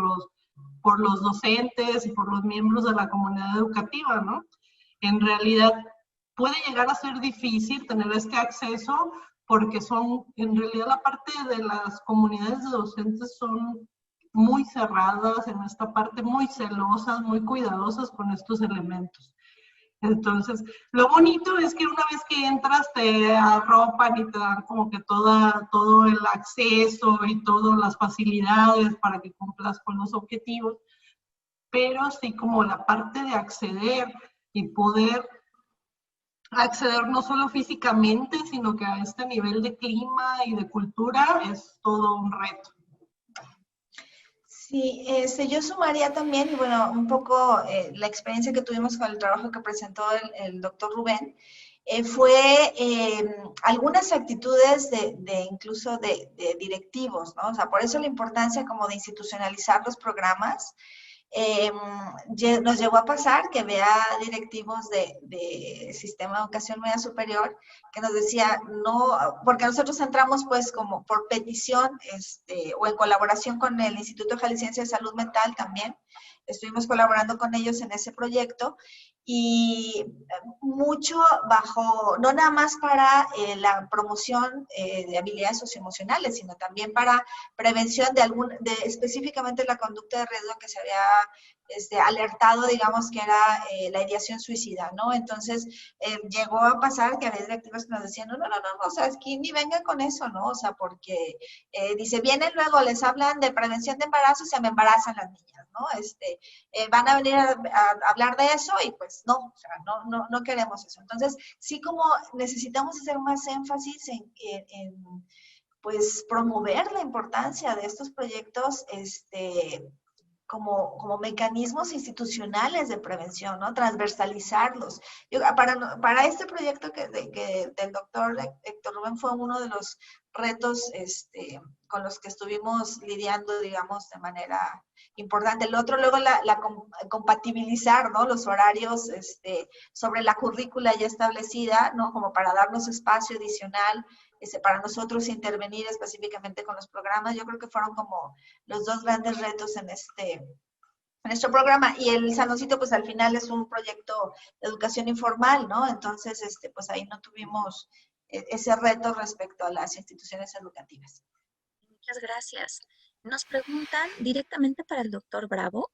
los docentes y por los miembros de la comunidad educativa, ¿no? En realidad puede llegar a ser difícil tener este acceso porque en realidad la parte de las comunidades de docentes son muy cerradas en esta parte, muy celosas, muy cuidadosas con estos elementos. Entonces, lo bonito es que una vez que entras te arropan y te dan como que todo el acceso y todas las facilidades para que cumplas con los objetivos, pero sí como la parte de acceder y poder acceder no solo físicamente, sino que a este nivel de clima y de cultura es todo un reto. Sí, yo sumaría también, y bueno, un poco la experiencia que tuvimos con el trabajo que presentó el doctor Rubén, fue algunas actitudes incluso de directivos, ¿no? O sea, por eso la importancia como de institucionalizar los programas. Nos llegó a pasar que vea directivos de sistema de educación media superior que nos decía, no, porque nosotros entramos pues como por petición o en colaboración con el Instituto Jalisciense de Salud Mental también, estuvimos colaborando con ellos en ese proyecto y mucho bajo, no nada más para la promoción de habilidades socioemocionales, sino también para prevención de específicamente la conducta de riesgo que se había alertado, digamos, que era la ideación suicida, ¿no? Entonces, llegó a pasar que había directivos que nos decían, no, o sea, es que ni vengan con eso, ¿no? O sea, porque, dice, vienen luego, les hablan de prevención de embarazo y se me embarazan las niñas, ¿no? Van a venir a hablar de eso y pues no, o sea, no queremos eso. Entonces, sí como necesitamos hacer más énfasis en pues promover la importancia de estos proyectos, como mecanismos institucionales de prevención, ¿no? Transversalizarlos. Para este proyecto del doctor Héctor Rubén fue uno de los retos con los que estuvimos lidiando, digamos, de manera importante. El otro, luego, compatibilizar, ¿no? Los horarios sobre la currícula ya establecida, ¿no? Como para darnos espacio adicional para nosotros intervenir específicamente con los programas. Yo creo que fueron como los dos grandes retos en nuestro programa. Y el Saloncito, pues al final es un proyecto de educación informal, ¿no? Entonces, pues ahí no tuvimos ese reto respecto a las instituciones educativas. Muchas gracias. Nos preguntan directamente para el doctor Bravo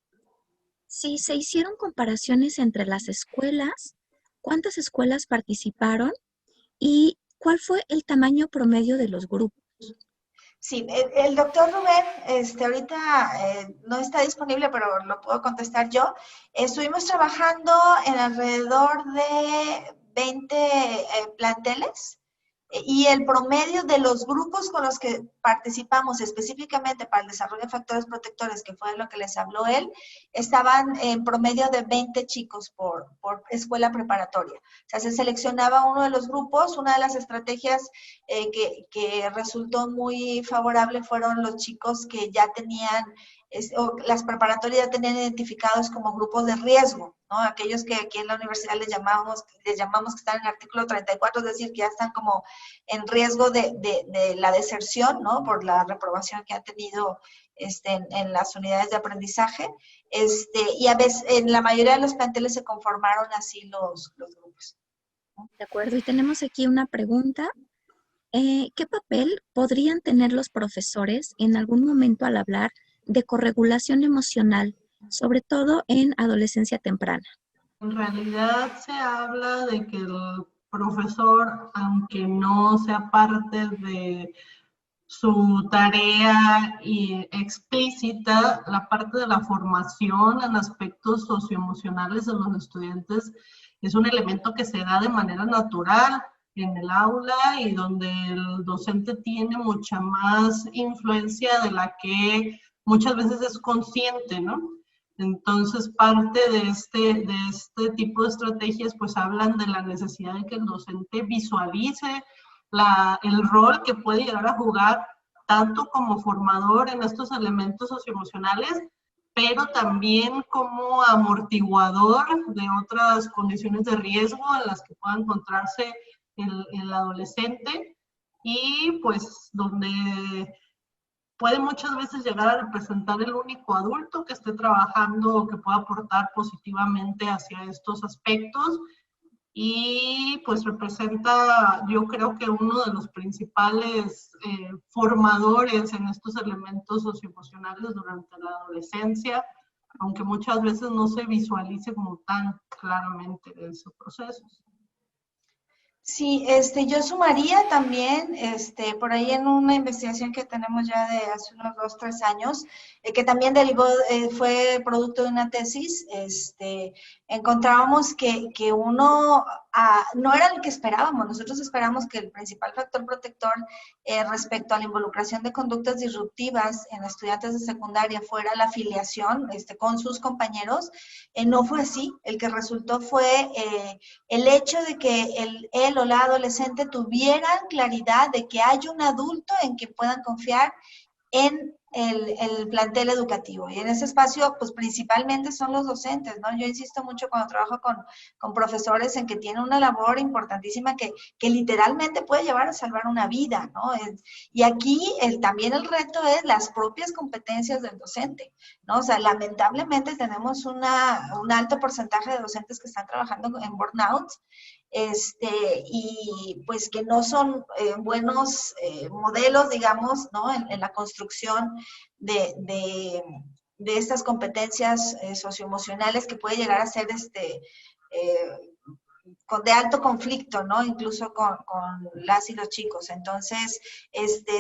si se hicieron comparaciones entre las escuelas, cuántas escuelas participaron y cuál fue el tamaño promedio de los grupos. Sí, el doctor Rubén ahorita no está disponible, pero lo puedo contestar yo. Estuvimos trabajando en alrededor de 20 planteles y el promedio de los grupos con los que participamos específicamente para el desarrollo de factores protectores, que fue de lo que les habló él, estaban en promedio de 20 chicos por escuela preparatoria. O sea, se seleccionaba uno de los grupos. Una de las estrategias que resultó muy favorable fueron los chicos que ya tenían, o las preparatorias ya tenían identificados como grupos de riesgo, ¿no? Aquellos que aquí en la universidad les llamamos que están en el artículo 34, es decir, que ya están como en riesgo de la deserción, ¿no? Por la reprobación que han tenido en las unidades de aprendizaje, y a veces en la mayoría de los planteles se conformaron así los grupos. De acuerdo, y tenemos aquí una pregunta. ¿Qué papel podrían tener los profesores en algún momento al hablar de corregulación emocional, sobre todo en adolescencia temprana? En realidad se habla de que el profesor, aunque no sea parte de su tarea explícita, la parte de la formación en aspectos socioemocionales de los estudiantes es un elemento que se da de manera natural en el aula y donde el docente tiene mucha más influencia de la que muchas veces es consciente, ¿no? Entonces, parte de este tipo de estrategias pues hablan de la necesidad de que el docente visualice el rol que puede llegar a jugar tanto como formador en estos elementos socioemocionales, pero también como amortiguador de otras condiciones de riesgo en las que pueda encontrarse el adolescente, y pues donde puede muchas veces llegar a representar el único adulto que esté trabajando o que pueda aportar positivamente hacia estos aspectos, y pues representa, yo creo que uno de los principales formadores en estos elementos socioemocionales durante la adolescencia, aunque muchas veces no se visualice como tan claramente esos procesos. Sí, yo sumaría también, por ahí en una investigación que tenemos ya de hace unos 2, 3 años, que también derivó, fue producto de una tesis, encontrábamos que uno no era el que esperábamos. Nosotros esperamos que el principal factor protector respecto a la involucración de conductas disruptivas en estudiantes de secundaria fuera la afiliación con sus compañeros. No fue así. El que resultó fue el hecho de que él o la adolescente tuvieran claridad de que hay un adulto en quien puedan confiar en el plantel educativo. Y en ese espacio, pues principalmente son los docentes, ¿no? Yo insisto mucho cuando trabajo con profesores en que tienen una labor importantísima que literalmente puede llevar a salvar una vida, ¿no? Y aquí también el reto es las propias competencias del docente, ¿no? O sea, lamentablemente tenemos un alto porcentaje de docentes que están trabajando en burnout, y pues que no son buenos modelos, digamos, ¿no? En la construcción de estas competencias socioemocionales que puede llegar a ser de alto conflicto, ¿no? Incluso con las y los chicos. Entonces,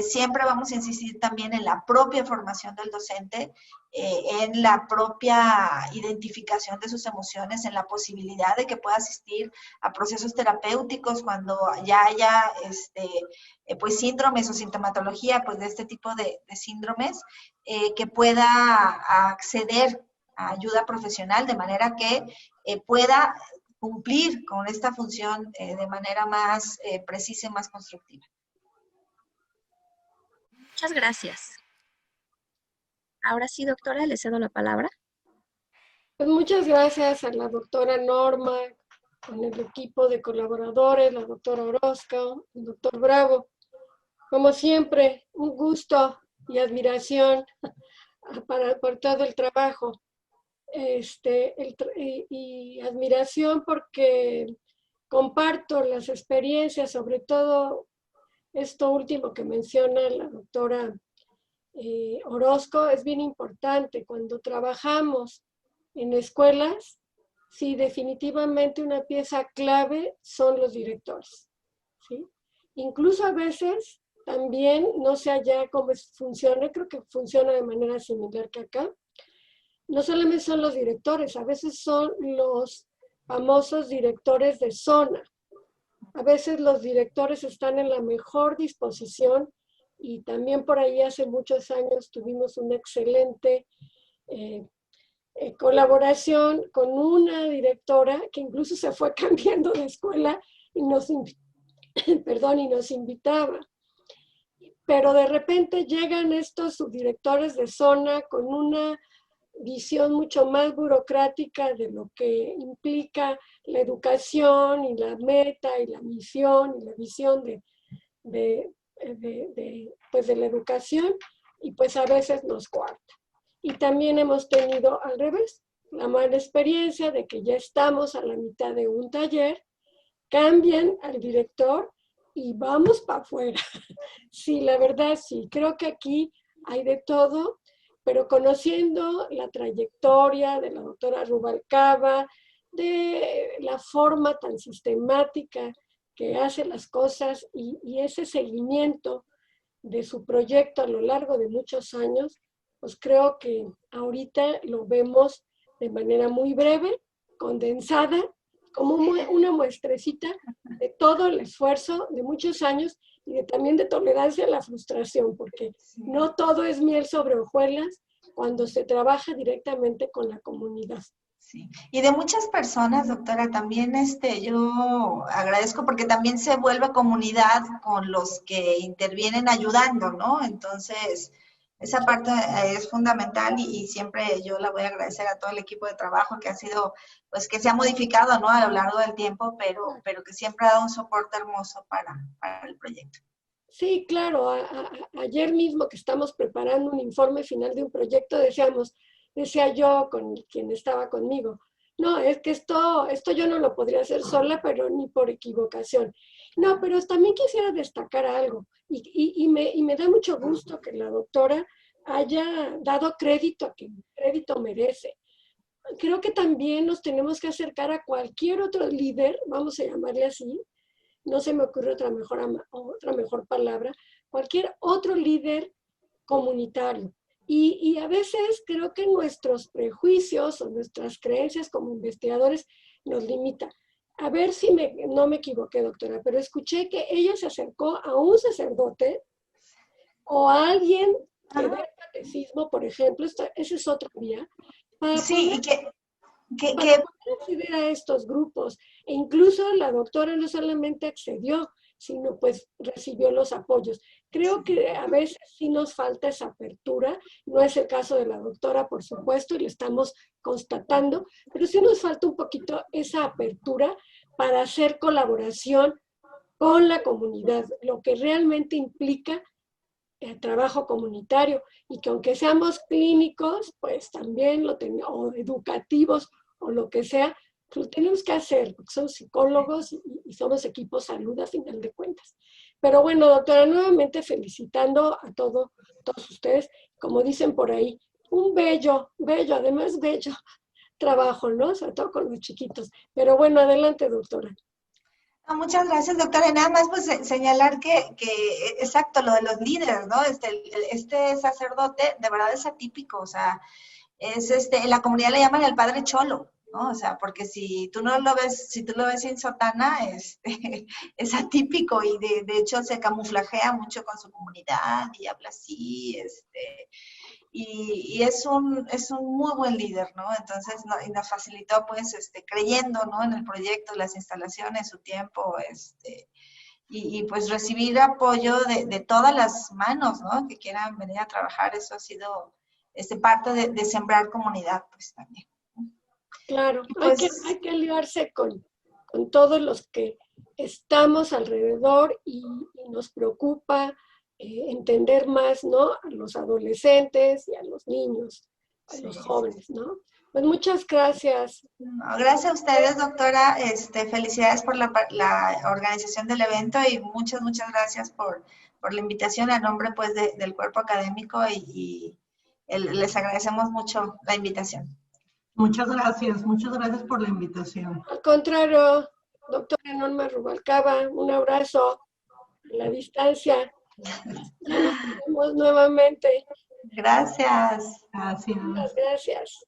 siempre vamos a insistir también en la propia formación del docente, en la propia identificación de sus emociones, en la posibilidad de que pueda asistir a procesos terapéuticos cuando ya haya pues síndromes o sintomatología pues de este tipo de síndromes, que pueda acceder a ayuda profesional de manera que pueda cumplir con esta función de manera más precisa y más constructiva. Muchas gracias. Ahora sí, doctora, le cedo la palabra. Pues muchas gracias a la doctora Norma, con el equipo de colaboradores, la doctora Orozco, el doctor Bravo. Como siempre, un gusto y admiración por todo el trabajo. Y admiración porque comparto las experiencias, sobre todo esto último que menciona la doctora Orozco, es bien importante. Cuando trabajamos en escuelas, sí, definitivamente una pieza clave son los directores, ¿sí? Incluso a veces también, no sé allá cómo funciona, creo que funciona de manera similar que acá. No solamente son los directores, a veces son los famosos directores de zona. A veces los directores están en la mejor disposición y también por ahí hace muchos años tuvimos una excelente colaboración con una directora que incluso se fue cambiando de escuela y nos invitaba. Pero de repente llegan estos subdirectores de zona con una visión mucho más burocrática de lo que implica la educación y la meta y la misión y la visión de la educación, y pues a veces nos coarta. Y también hemos tenido al revés, la mala experiencia de que ya estamos a la mitad de un taller, cambian al director y vamos para afuera. Sí, la verdad sí, creo que aquí hay de todo, pero conociendo la trayectoria de la doctora Rubalcaba, de la forma tan sistemática que hace las cosas y ese seguimiento de su proyecto a lo largo de muchos años, pues creo que ahorita lo vemos de manera muy breve, condensada, como una muestrecita de todo el esfuerzo de muchos años y también de tolerancia a la frustración, porque no todo es miel sobre hojuelas cuando se trabaja directamente con la comunidad. Sí. Y de muchas personas, doctora, también yo agradezco porque también se vuelve comunidad con los que intervienen ayudando, ¿no? Entonces, esa parte es fundamental y siempre yo la voy a agradecer a todo el equipo de trabajo que ha sido, pues que se ha modificado, ¿no? A lo largo del tiempo, pero que siempre ha dado un soporte hermoso para el proyecto. Sí, claro. Ayer mismo que estamos preparando un informe final de un proyecto, decía yo con quien estaba conmigo, no, es que esto yo no lo podría hacer sola, pero ni por equivocación. No, pero también quisiera destacar algo y me da mucho gusto que la doctora haya dado crédito a quien crédito merece. Creo que también nos tenemos que acercar a cualquier otro líder, vamos a llamarle así, no se me ocurre otra mejor palabra, cualquier otro líder comunitario. Y a veces creo que nuestros prejuicios o nuestras creencias como investigadores nos limitan. A ver si no me equivoqué, doctora, pero escuché que ella se acercó a un sacerdote o a alguien que da el catecismo, por ejemplo, esa es otra vía, para sí, poder acceder a estos grupos. E incluso la doctora no solamente accedió, sino pues recibió los apoyos. Creo que a veces sí nos falta esa apertura, no es el caso de la doctora, por supuesto, y lo estamos constatando, pero sí nos falta un poquito esa apertura para hacer colaboración con la comunidad, lo que realmente implica el trabajo comunitario, y que aunque seamos clínicos, pues también o educativos, o lo que sea, lo tenemos que hacer, porque somos psicólogos y somos equipo salud a final de cuentas. Pero bueno, doctora, nuevamente felicitando a todos ustedes, como dicen por ahí, un bello, además bello trabajo, ¿no? Sobre todo con los chiquitos. Pero bueno, adelante, doctora. No, muchas gracias, doctora. Y nada más pues señalar que exacto, lo de los líderes, ¿no? Este sacerdote de verdad es atípico, o sea, en la comunidad le llaman el padre cholo, ¿no? O sea, porque si tú no lo ves, si tú lo ves sin sotana, es atípico y de hecho se camuflajea mucho con su comunidad y habla así, y es un muy buen líder, ¿no? Entonces, y nos facilitó, pues, creyendo, ¿no? En el proyecto, las instalaciones, su tiempo, y pues recibir apoyo de todas las manos, ¿no? Que quieran venir a trabajar, eso ha sido parte de sembrar comunidad, pues, también. Claro, Pues, hay que aliarse con todos los que estamos alrededor y nos preocupa entender más, ¿no? A los adolescentes y a los niños, a los jóvenes, ¿no? Pues muchas gracias. Gracias a ustedes, doctora. Felicidades por la organización del evento y muchas gracias por la invitación a nombre, pues, del cuerpo académico y les agradecemos mucho la invitación. Muchas gracias por la invitación. Al contrario, doctora Norma Rubalcaba, un abrazo a la distancia. Ya nos vemos nuevamente. Gracias. Gracias. Muchas gracias.